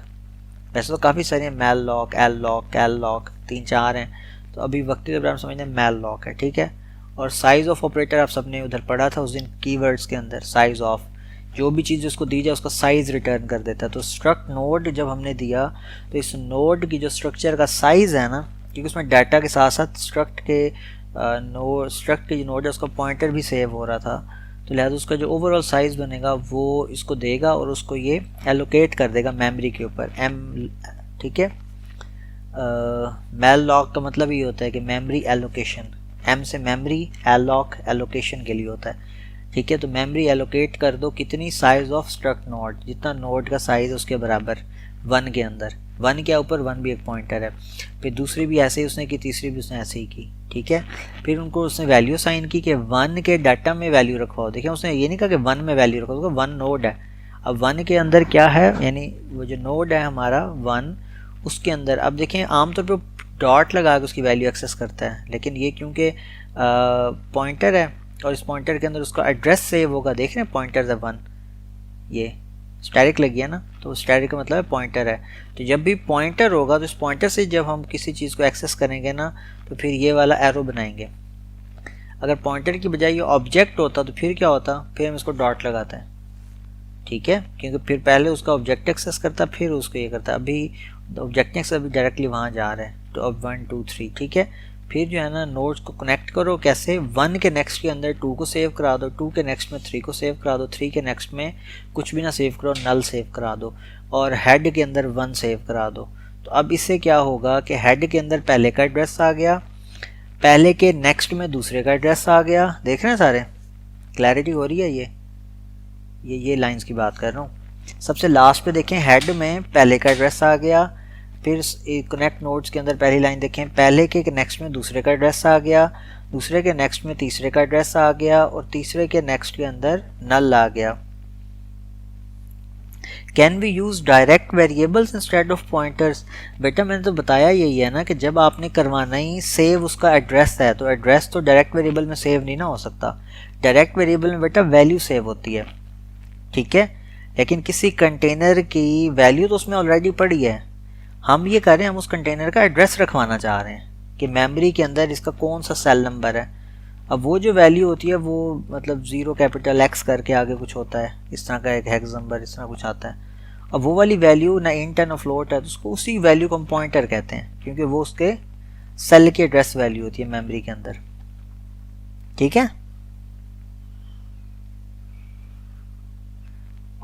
वैसे तो काफ़ी सारे हैं, मैल लॉक, एल लॉक, कैल लॉक, 3-4 हैं, तो अभी वक्ती दौरान समझना मैल लॉक है। ठीक है, और साइज़ ऑफ ऑपरेटर आप सबने उधर पढ़ा था उस दिन कीवर्ड्स के अंदर, साइज़ ऑफ, जो भी चीज़ उसको दी जाए उसका साइज़ रिटर्न कर देता है। तो स्ट्रक्ट नोड जब हमने दिया तो इस नोड की जो स्ट्रक्चर का साइज़ है ना, क्योंकि उसमें डाटा के साथ साथ स्ट्रक्ट के जो नोड है उसका पॉइंटर भी सेव हो रहा था, तो लिहाजा उसका जो ओवरऑल साइज़ बनेगा वो इसको देगा और उसको ये एलोकेट कर देगा मेमोरी के ऊपर एम। ठीक है, मैल लॉक का मतलब ये होता है कि मेमोरी एलोकेशन, एम से मेमोरी, एलॉक एलोकेशन के लिए होता है। ठीक है, तो मेमोरी एलोकेट कर दो कितनी, साइज़ ऑफ स्ट्रक्ट नोड, जितना नोड का साइज़ उसके बराबर 1 के अंदर। 1 के ऊपर 1 भी एक पॉइंटर है, फिर दूसरी भी ऐसे ही उसने की, तीसरी भी उसने ऐसे ही की, ठीक है। फिर उनको उसने वैल्यू साइन की कि 1 के डाटा में वैल्यू रखवाओ। देखिए उसने ये नहीं कहा कि 1 में वैल्यू रखो, उसका 1 नोड है। अब 1 के अंदर क्या है, यानी वो जो नोड है हमारा 1, उसके अंदर अब देखें आमतौर पर डॉट लगा के उसकी वैल्यू एक्सेस करता है, लेकिन ये क्योंकि पॉइंटर है और इस पॉइंटर के अंदर उसका एड्रेस सेव होगा। देख रहे हैं पॉइंटर है 1, ये स्टैटिक लग गया ना, तो स्टैटिक का मतलब है पॉइंटर है। तो जब भी पॉइंटर होगा तो इस पॉइंटर से जब हम किसी चीज़ को एक्सेस करेंगे ना तो फिर ये वाला एरो बनाएंगे। अगर पॉइंटर की बजाय ये ऑब्जेक्ट होता तो फिर क्या होता, फिर हम इसको डॉट लगाते हैं, ठीक है, क्योंकि फिर पहले उसका ऑब्जेक्ट एक्सेस करता फिर उसको ये करता। अभी ऑब्जेक्ट एक्सेस अभी डायरेक्टली वहाँ जा रहा है, तो अब 1 2 3, ठीक है। फिर जो है ना नोड्स को कनेक्ट करो, कैसे, 1 के नेक्स्ट के अंदर 2 को सेव करा दो, 2 के नेक्स्ट में 3 को सेव करा दो, 3 के नेक्स्ट में कुछ भी ना सेव करो, नल सेव करा दो, और हेड के अंदर 1 सेव करा दो। तो अब इससे क्या होगा कि हेड के अंदर पहले का एड्रेस आ गया, पहले के नेक्स्ट में दूसरे का एड्रेस आ गया। देख रहे हैं सारे, क्लैरिटी हो रही है। ये लाइंस की बात कर रहा हूँ। सबसे लास्ट पे देखें हेड में पहले का एड्रेस आ गया, फिर कनेक्ट नोड्स के अंदर पहली लाइन देखें, पहले के नेक्स्ट में दूसरे का एड्रेस आ गया, दूसरे के नेक्स्ट में तीसरे का एड्रेस आ गया, और तीसरे के नेक्स्ट के अंदर नल आ गया। Can we use direct variables instead of pointers? बेटा मैंने तो बताया यही है ना कि जब आपने करवाना ही सेव उसका एड्रेस है, तो एड्रेस तो डायरेक्ट वेरिएबल में सेव नहीं ना हो सकता। डायरेक्ट वेरिएबल में बेटा वैल्यू सेव होती है, ठीक है, लेकिन किसी कंटेनर की वैल्यू तो उसमें ऑलरेडी पड़ी है। हम ये कर रहे हैं, हम उस कंटेनर का एड्रेस रखवाना चाह रहे हैं कि मेमोरी के अंदर इसका कौन सा सेल नंबर है। अब वो जो वैल्यू होती है वो मतलब 0 कैपिटल X करके आगे कुछ होता है, इस तरह का एक हेक्स नंबर इस तरह कुछ आता है। अब वो वाली वैल्यू ना इंट है ना फ्लोट है, तो उसको उसी वैल्यू को हम पॉइंटर कहते हैं, क्योंकि वो उसके सेल की एड्रेस वैल्यू होती है मेमोरी के अंदर, ठीक है।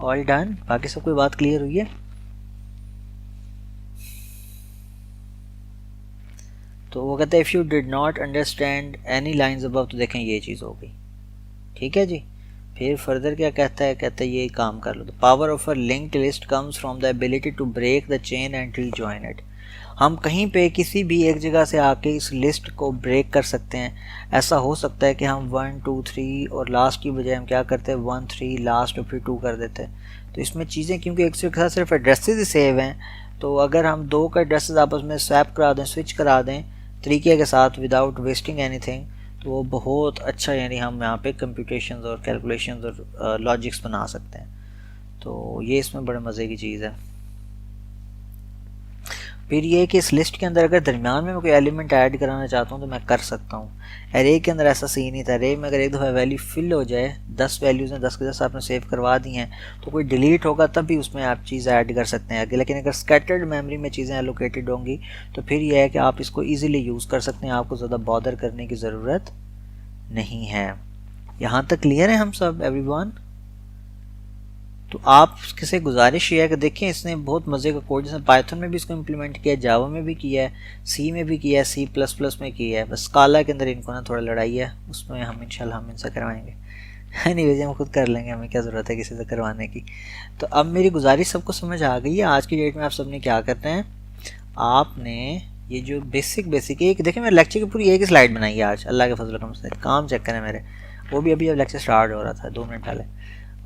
ऑल डन, बाकी सब कोई बात क्लियर हुई है? तो वो कहते हैं if you did not understand any lines above, तो देखें ये चीज़ हो गई, ठीक है जी। फिर फर्दर क्या कहता है, कहता है ये काम कर लो। The power of a linked list comes from the ability to break the chain and rejoin it. हम कहीं पे किसी भी एक जगह से आके इस लिस्ट को ब्रेक कर सकते हैं। ऐसा हो सकता है कि हम 1 2 3 और लास्ट की बजाय हम क्या करते हैं 1 3 लास्ट और फिर 2 कर देते हैं। तो इसमें चीज़ें क्योंकि एक से साथ सिर्फ एड्रेसेस ही सेव हैं, तो अगर हम दो का एड्रेसेस आपस में स्वैप करा दें, स्विच करा दें तरीके के साथ विदाउट वेस्टिंग एनीथिंग, तो वो बहुत अच्छा, यानी हम यहाँ पे कंप्यूटेशंस और कैलकुलेशंस और लॉजिक्स बना सकते हैं। तो ये इसमें बड़े मज़े की चीज़ है। फिर ये कि इस लिस्ट के अंदर अगर दरमियान में मैं कोई एलिमेंट ऐड कराना चाहता हूँ तो मैं कर सकता हूँ। एरे के अंदर ऐसा सीन नहीं था। एरे में अगर एक दफ़ा वैल्यू फिल हो जाए, 10 वैल्यूज़ हैं, 10 के 10 आपने सेव करवा दी हैं, तो कोई डिलीट होगा तब भी उसमें आप चीज़ ऐड कर सकते हैं आगे। लेकिन अगर स्कैटर्ड मेमोरी में चीज़ें एलोकेटेड होंगी तो फिर यह है कि आप इसको ईज़िली यूज़ कर सकते हैं, आपको ज़्यादा बॉदर करने की ज़रूरत नहीं है। यहाँ तक क्लियर है हम सब, एवरीवन? तो आप किसे गुजारिश ये है कि देखें, इसने बहुत मज़े का कोड, जिसने पाइथन में भी इसको इम्प्लीमेंट किया है, जावा में भी किया है, सी में भी किया है, C++ में किया है। बस स्काला के अंदर इनको ना थोड़ा लड़ाई है, उसमें हम इंशाल्लाह हम इनसे करवाएंगे। एनीवेज हम खुद कर लेंगे, हमें क्या ज़रूरत है किसी से करवाने की। तो अब मेरी गुजारिश सबको समझ आ गई है। आज की डेट में आप सबने क्या करते हैं, आपने ये जो बेसिक एक देखें, मैंने लेक्चर की पूरी एक ही स्लाइड बनाई है आज, अल्लाह के फजल करम से। काम चेक करें मेरे, वो भी अभी अब लेक्चर स्टार्ट हो रहा था 2 मिनट पहले।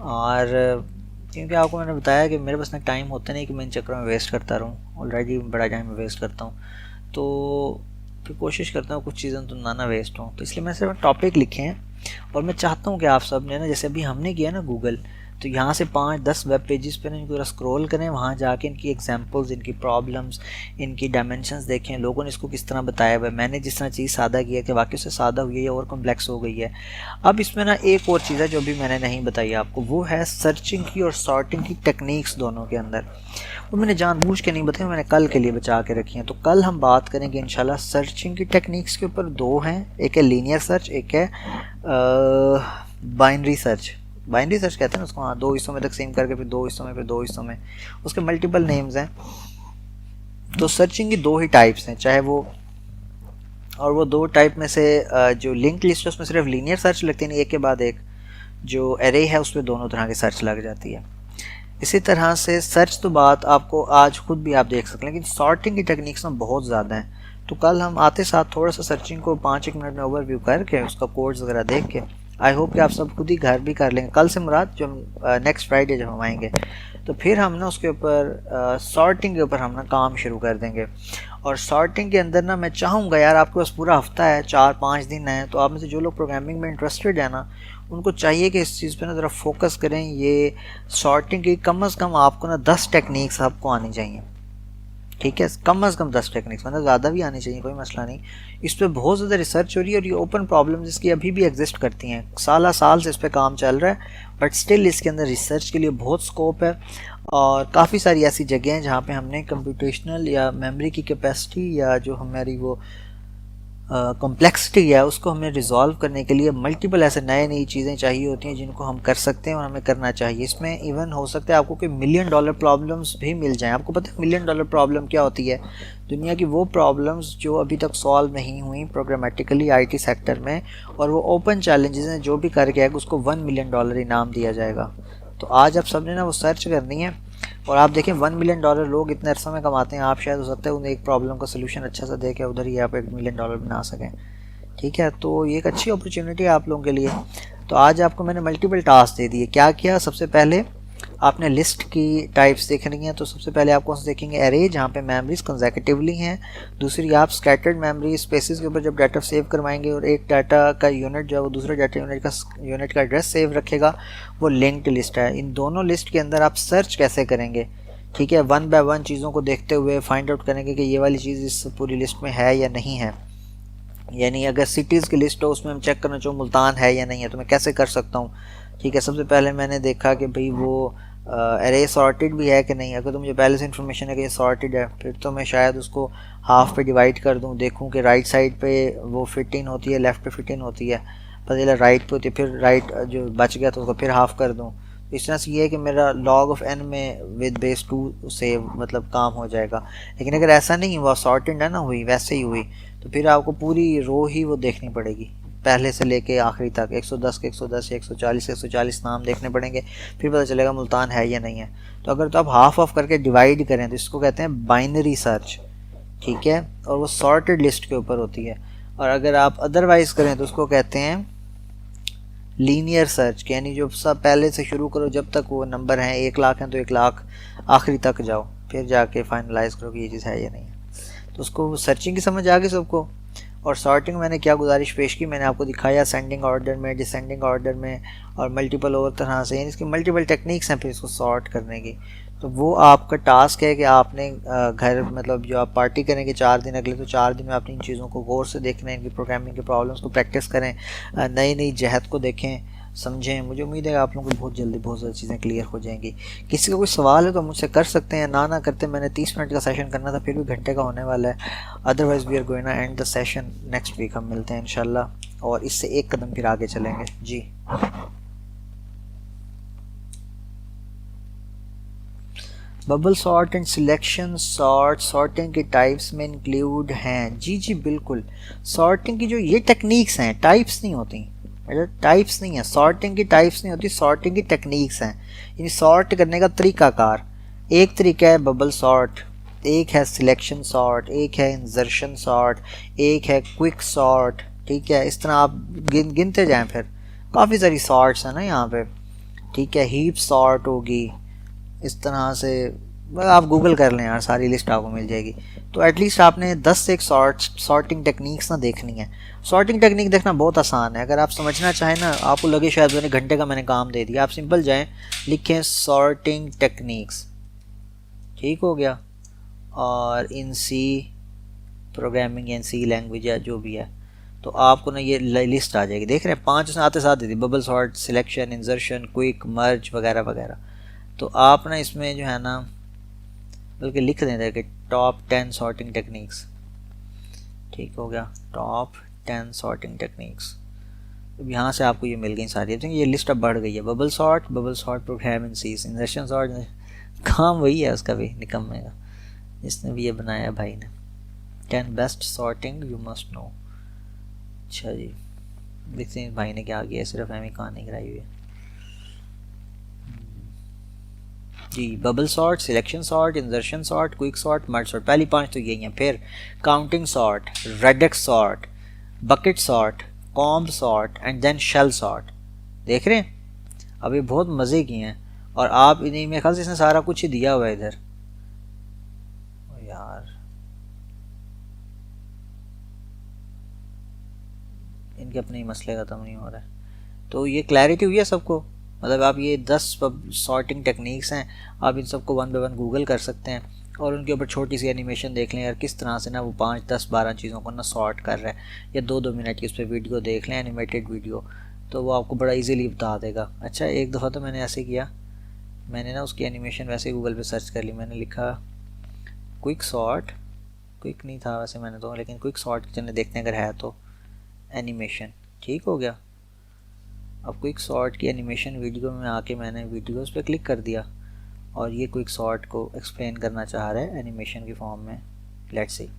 और क्योंकि आपको मैंने बताया कि मेरे पास ना टाइम होता नहीं कि मैं इन चक्करों में वेस्ट करता रहूँ, ऑलरेडी बड़ा टाइम वेस्ट करता हूँ, तो फिर कोशिश करता हूँ कुछ चीज़ें तो ना वेस्ट हों। तो इसलिए मैंने सिर्फ टॉपिक लिखे हैं और मैं चाहता हूँ कि आप सब ने ना, जैसे अभी हमने किया ना गूगल, तो यहाँ से 5-10 वेब पेजेस पे ना इनको स्क्रॉल करें, वहाँ जाके इनकी एग्जांपल्स, इनकी प्रॉब्लम्स, इनकी डायमेंशंस देखें, लोगों ने इसको किस तरह बताया हुआ है। मैंने जिस तरह चीज़ सादा किया कि वाकई से सादा हुई है और कॉम्प्लेक्स हो गई है। अब इसमें ना एक और चीज़ है जो भी मैंने नहीं बताई आपको, वो है सर्चिंग की और सॉर्टिंग की टेक्निक्स दोनों के अंदर। वो मैंने जानबूझ के नहीं बताया, मैंने कल के लिए बचा के रखी हैं। तो कल हम बात करेंगे इंशाल्लाह सर्चिंग की टेक्निक्स के ऊपर। 2 हैं, एक है लीनियर सर्च, एक है बाइनरी सर्च। बाइनरी सर्च कहते हैं ना उसको, हाँ, 2 हिस्सों में तकसीम करके फिर 2 हिस्सों में फिर 2 हिस्सों में, उसके मल्टीपल नेम्स हैं। तो सर्चिंग की 2 ही टाइप्स हैं, चाहे वो, और वो 2 टाइप में से जो लिंक लिस्ट है उसमें सिर्फ लीनियर सर्च लगती है, एक के बाद एक। जो एरे है उस पर दोनों तरह की सर्च लग जाती है। इसी तरह से सर्च तो बात आपको आज खुद भी आप देख सकते हैं, लेकिन सॉर्टिंग की टेक्निक्स ना बहुत ज़्यादा हैं। तो कल हम आते साथ थोड़ा सा सर्चिंग को 5-1 मिनट में ओवरव्यू करके उसका कोड्स वगैरह देख के आई होप कि आप सब खुद ही घर भी कर लेंगे। कल से मुराद जो नेक्स्ट फ्राइडे जब हम आएंगे तो फिर हम ना उसके ऊपर सॉर्टिंग के ऊपर हम ना काम शुरू कर देंगे। और सॉर्टिंग के अंदर ना मैं चाहूँगा यार, आपके पास पूरा हफ्ता है, 4-5 दिन है, तो आप में से जो लोग प्रोग्रामिंग में इंटरेस्टेड है ना उनको चाहिए कि इस चीज़ पे ना ज़रा फोकस करें। ये सॉर्टिंग की कम से कम आपको ना 10 टेक्निक्स आपको आनी चाहिए, ठीक है, कम से कम 10 टेक्निक्स, मतलब ज़्यादा भी आनी चाहिए, कोई मसला नहीं। इस पर बहुत ज़्यादा रिसर्च हो रही है और ये ओपन प्रॉब्लम जिसकी अभी भी एग्जिस्ट करती हैं, साल से इस पर काम चल रहा है, बट स्टिल इसके अंदर रिसर्च के लिए बहुत स्कोप है। और काफ़ी सारी ऐसी जगह हैं जहाँ पे हमने कंप्यूटेशनल या मेमोरी की कैपेसिटी या जो हमारी वो कॉम्प्लेक्सिटी है उसको हमें रिजॉल्व करने के लिए मल्टीपल ऐसे नई चीज़ें चाहिए होती हैं जिनको हम कर सकते हैं और हमें करना चाहिए। इसमें इवन हो सकता है आपको कोई $1,000,000 प्रॉब्लम्स भी मिल जाएं। आपको पता है $1,000,000 प्रॉब्लम क्या होती है? दुनिया की वो प्रॉब्लम्स जो अभी तक सॉल्व नहीं हुई प्रोग्रामेटिकली आईटी सेक्टर में, और वो ओपन चैलेंजेस हैं, जो भी करके आएगा उसको $1,000,000 इनाम दिया जाएगा। तो आज आप सबने ना वो सर्च करनी है और आप देखें $1,000,000 लोग इतने अरसे में कमाते हैं, आप शायद हो सकता है उन्हें एक प्रॉब्लम का सोल्यूशन अच्छा सा दे के उधर ही आप $1,000,000 बना सकें, ठीक है। तो ये एक अच्छी अपॉर्चुनिटी है आप लोगों के लिए। तो आज आपको मैंने मल्टीपल टास्क दे दिए। क्या किया? सबसे पहले आपने लिस्ट की टाइप्स देखनी है, तो सबसे पहले आप कौन सा देखेंगे? एरे, जहाँ पे मेमोरीज कंसेक्यूटिवली हैं। दूसरी आप स्कैटर्ड मेमोरी स्पेसेस के ऊपर जब डाटा सेव करवाएंगे और एक डाटा का यूनिट जो है वो दूसरे डाटा यूनिट का एड्रेस सेव रखेगा, वो लिंक्ड लिस्ट है। इन दोनों लिस्ट के अंदर आप सर्च कैसे करेंगे, ठीक है, 1 बाय 1 चीज़ों को देखते हुए फाइंड आउट करेंगे कि ये वाली चीज़ इस पूरी लिस्ट में है या नहीं है। यानी अगर सिटीज़ की लिस्ट हो उसमें हम चेक करना चाहूँ मुल्तान है या नहीं है, तो मैं कैसे कर सकता हूँ, ठीक है। सबसे पहले मैंने देखा कि भाई वो एरे सॉर्टेड भी है कि नहीं। अगर तो मुझे पहले से इन्फॉर्मेशन है कि ये सॉर्टेड है, फिर तो मैं शायद उसको हाफ पे डिवाइड कर दूँ, देखूँ कि राइट साइड पे वो फिट इन होती है, लेफ़्ट पे फिट इन होती है, पता चला राइट पे होती है, फिर राइट जो बच गया तो उसको फिर हाफ कर दूँ। इस तरह से ये है कि मेरा log of n में विद बेस 2 से मतलब काम हो जाएगा। लेकिन अगर ऐसा नहीं हुआ, सॉर्टेड है ना हुई, वैसे ही हुई, तो फिर आपको पूरी रो ही वो देखनी पड़ेगी पहले से लेके आखिरी तक, 110 के 110, 140 के 140 नाम देखने पड़ेंगे, फिर पता चलेगा मुल्तान है या नहीं है। तो अगर तो आप हाफ ऑफ करके डिवाइड करें तो इसको कहते हैं बाइनरी सर्च, ठीक है, और वो सॉर्टेड लिस्ट के ऊपर होती है। और अगर आप अदरवाइज करें तो उसको कहते हैं लीनियर सर्च, यानी जो सब पहले से शुरू करो, जब तक वो नंबर हैं 1,00,000 हैं तो 1,00,000 आखिरी तक जाओ, फिर जाके फाइनलाइज करो कि ये चीज़ है या नहीं है। तो उसको सर्चिंग की समझ आ गई सबको। और सॉर्टिंग मैंने क्या गुजारिश पेश की, मैंने आपको दिखाया असेंडिंग ऑर्डर में, डिसेंडिंग ऑर्डर में, और मल्टीपल और तरह से, यानी इसकी मल्टीपल टेक्निक्स हैं फिर इसको सॉर्ट करने की। तो वो आपका टास्क है कि आपने घर मतलब जो आप पार्टी करेंगे 4 दिन अगले, तो 4 दिन में आपने इन चीज़ों को गौर से देखना है, इनकी प्रोग्रामिंग के प्रॉब्लम्स को प्रैक्टिस करें, नई जहत को देखें, समझें। मुझे उम्मीद है आप लोगों को बहुत जल्दी बहुत ज़्यादा चीज़ें क्लियर हो जाएंगी। किसी का कोई सवाल है तो मुझसे कर सकते हैं, ना करते मैंने 30 मिनट का सेशन करना था, फिर भी घंटे का होने वाला है। Otherwise we are going to end the session next week. हम मिलते हैं इंशाल्लाह और इससे एक कदम फिर आगे चलेंगे जी। Bubble sort and selection sort sorting के टाइप्स में इंक्लूड हैं। जी बिल्कुल। सॉर्टिंग की जो ये टेक्निक्स हैं, टाइप्स नहीं होती, मतलब टाइप्स नहीं है, सॉर्टिंग की टाइप्स नहीं होती, सॉर्टिंग की टेक्निक्स हैं। यानी सॉर्ट करने का तरीकाकार, एक तरीका है बबल सॉर्ट, एक है सिलेक्शन सॉर्ट, एक है इंसर्शन सॉर्ट, एक है क्विक सॉर्ट, ठीक है। इस तरह आप गिनते जाएं, फिर काफ़ी सारी सॉर्ट्स हैं ना यहाँ पे, ठीक है। हीप सॉर्ट होगी, इस तरह से आप गूगल कर लें यार, सारी लिस्ट आपको मिल जाएगी। तो एटलीस्ट आपने 10 से एक सॉर्टिंग टेक्निक्स ना देखनी है। सॉर्टिंग टेक्निक देखना बहुत आसान है, अगर आप समझना चाहें ना, आपको लगे शायद मैंने घंटे का मैंने काम दे दिया, आप सिंपल जाएं, लिखें सॉर्टिंग टेक्निक्स, ठीक हो गया, और इन सी प्रोग्रामिंग या सी लैंग्वेज या जो भी है, तो आपको ना ये लिस्ट आ जाएगी। देख रहे हैं 5 उसने आते साथ दे दी, bubble sort, selection, insertion, quick, merge वगैरह वगैरह। तो आप ना इसमें जो है ना बल्कि लिख दें कि टॉप 10 सॉर्टिंग टेक्निक्स, ठीक हो गया, टॉप 10 सॉर्टिंग टेक्निक्स। अब यहाँ से आपको ये मिल गई सारी, ये लिस्ट अब बढ़ गई है। बबल सॉर्ट प्रोग्राम इन सी, इंसर्शन सॉर्ट, काम वही है उसका भी निकम्मे का, जिसने भी ये बनाया भाई ने। 10 best sorting you must know. अच्छा जी, देखते हैं भाई ने क्या किया, सिर्फ हमें कहानी कराई हुई है। जी, bubble sort, selection sort, insertion sort, quick sort, merge sort, पहली 5 तो यही हैं। फिर counting sort, radix sort, bucket sort, comb sort and then shell sort. देख रहे हैं, अब ये बहुत मज़े की हैं। और आप इन्हीं में ख्याल से इसने सारा कुछ ही दिया हुआ है इधर। यार इनके अपने ही मसले ख़त्म नहीं हो रहे। तो ये क्लैरिटी हुई है सबको, मतलब आप ये 10 सॉर्टिंग टेक्निक्स हैं, आप इन सबको वन बाय वन गूगल कर सकते हैं और उनके ऊपर छोटी सी एनिमेशन देख लें यार, किस तरह से ना वो 5, 10, 12 चीज़ों को ना सॉर्ट कर रहा है। या 2-2 मिनट की उस पर वीडियो देख लें, एनिमेटेड वीडियो, तो वो आपको बड़ा इजीली बता देगा। अच्छा, एक दफ़ा तो मैंने ऐसे किया, मैंने ना उसकी एनिमेशन वैसे गूगल पे सर्च कर ली, मैंने लिखा क्विक सॉर्ट, क्विक नहीं था वैसे मैंने तो, लेकिन क्विक सॉर्ट चलने देखते हैं अगर है तो, एनिमेशन, ठीक हो गया। अब क्विक सॉर्ट की एनिमेशन वीडियो में आके मैंने वीडियोस पे क्लिक कर दिया और ये क्विक सॉर्ट को एक्सप्लेन करना चाह रहा है एनिमेशन की फॉर्म में। Let's see.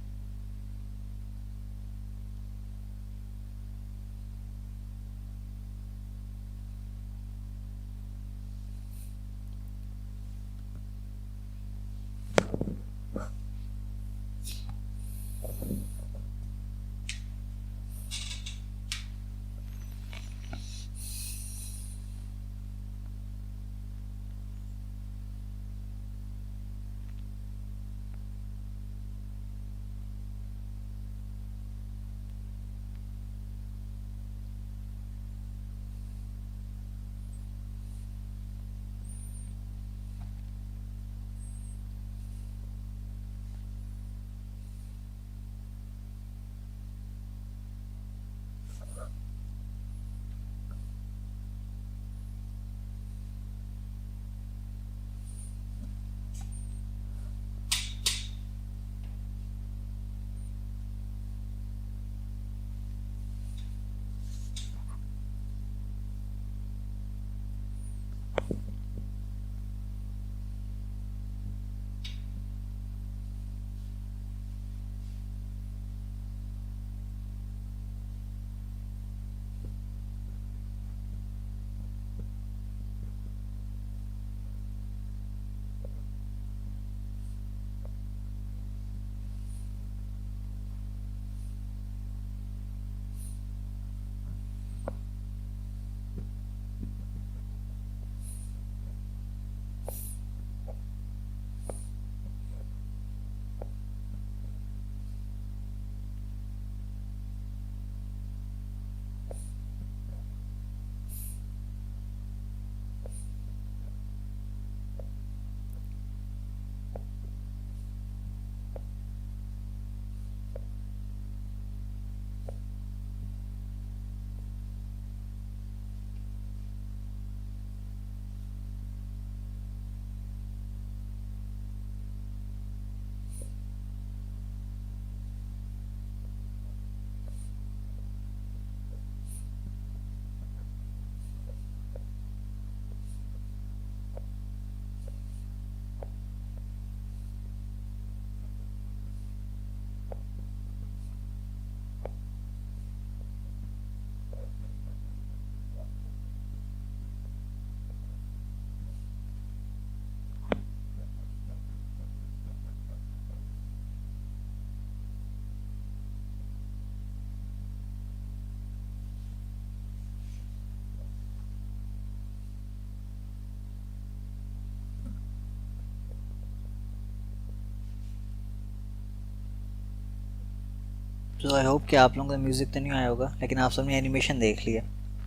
तो आई होप कि आप लोगों का म्यूज़िक तो नहीं आया होगा, लेकिन आप सबने एनिमेशन देख लिया,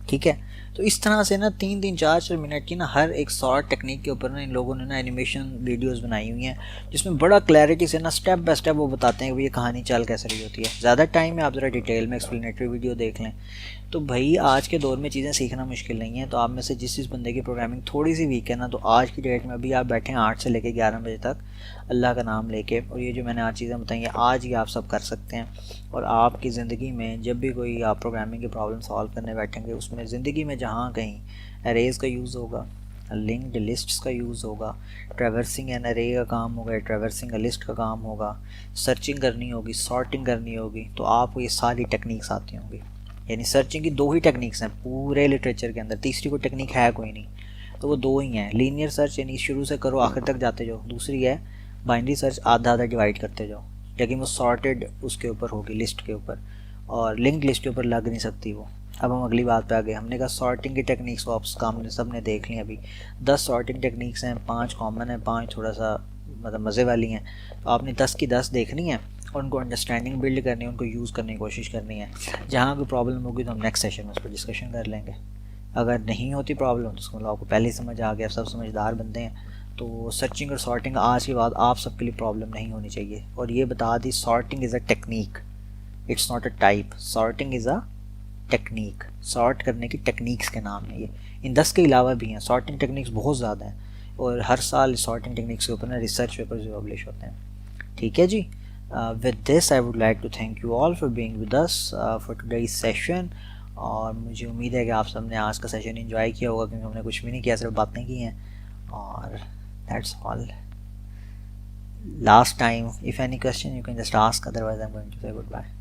ठीक है। तो इस तरह से ना 3-3, 4-4 मिनट की ना हर एक शॉर्ट टेक्निक के ऊपर ना इन लोगों ने ना एनिमेशन वीडियोस बनाई हुई हैं, जिसमें बड़ा क्लैरिटी से ना स्टेप बाय स्टेप वो बताते हैं कि ये कहानी चाल कैसे रही होती है। ज़्यादा टाइम में आप ज़रा डिटेल में एक्सप्लेनेटरी वीडियो देख लें। तो भाई आज के दौर में चीज़ें सीखना मुश्किल नहीं है। तो आप में से जिस बंदे की प्रोग्रामिंग थोड़ी सी वीक है ना, तो आज की डेट में अभी आप बैठे हैं 8 से लेकर 11 बजे तक अल्लाह का नाम लेके, और ये जो मैंने आज चीज़ें बताई हैं आज ही आप सब कर सकते हैं। और आपकी ज़िंदगी में जब भी कोई आप प्रोग्रामिंग की प्रॉब्लम सॉल्व करने बैठेंगे, उसमें ज़िंदगी में जहाँ कहीं अरेज का यूज़ होगा, लिंक्ड लिस्ट्स का यूज़ होगा, ट्रैवर्सिंग एन अरे का काम होगा, ट्रैवर्सिंग अ लिस्ट का काम होगा, सर्चिंग करनी होगी, सॉर्टिंग करनी होगी, तो आपको ये सारी टेक्निक्स आती होंगी। यानी सर्चिंग की 2 ही टेक्निक्स हैं पूरे लिटरेचर के अंदर, तीसरी कोई टेक्निक है कोई नहीं। तो वो दो ही हैं, लीनियर सर्च यानी शुरू से करो आखिर तक जाते जाओ, दूसरी है बाइनरी सर्च आधा आधा डिवाइड करते जाओ, लेकिन वो सॉर्टेड उसके ऊपर होगी, लिस्ट के ऊपर, और लिंक लिस्ट के ऊपर लग नहीं सकती वो। अब हम अगली बात पे आ गए, हमने कहा सॉर्टिंग की टेक्निक्स को आप हमने सब ने देख ली अभी। 10 सॉर्टिंग टेक्निक्स हैं, 5 कॉमन है, 5 थोड़ा सा मतलब मज़े वाली हैं। तो आपने 10 की 10 देखनी है और उनको अंडरस्टैंडिंग बिल्ड करनी है, उनको यूज़ करने की कोशिश करनी है। जहाँ कोई प्रॉब्लम होगी तो हम नेक्स्ट सेशन में उस पर डिस्कशन कर लेंगे। अगर नहीं होती प्रॉब्लम तो उसको मतलब आपको पहले ही समझ आ गया, सब समझदार बनते हैं, तो सर्चिंग और सॉर्टिंग आज के बाद आप सबके लिए प्रॉब्लम नहीं होनी चाहिए। और ये बता दी, sorting is a technique, it's not a type. Sorting is a technique, sort करने की टेक्निक्स के नाम है ये। इन 10 के अलावा भी हैं, सॉर्टिंग टेक्निक्स बहुत ज़्यादा हैं और हर साल सॉर्टिंग टेक्निक्स के ऊपर ना रिसर्च पेपर्स पब्लिश होते हैं। ठीक है जी, with this I would like to thank you all for being with us for today's session. और मुझे उम्मीद है कि आप सबने आज का सेशन एंजॉय किया होगा, क्योंकि हमने कुछ भी नहीं किया, सिर्फ बातें की हैं। और that's all. Last time, if any question you can just ask, otherwise I am going to say good bye.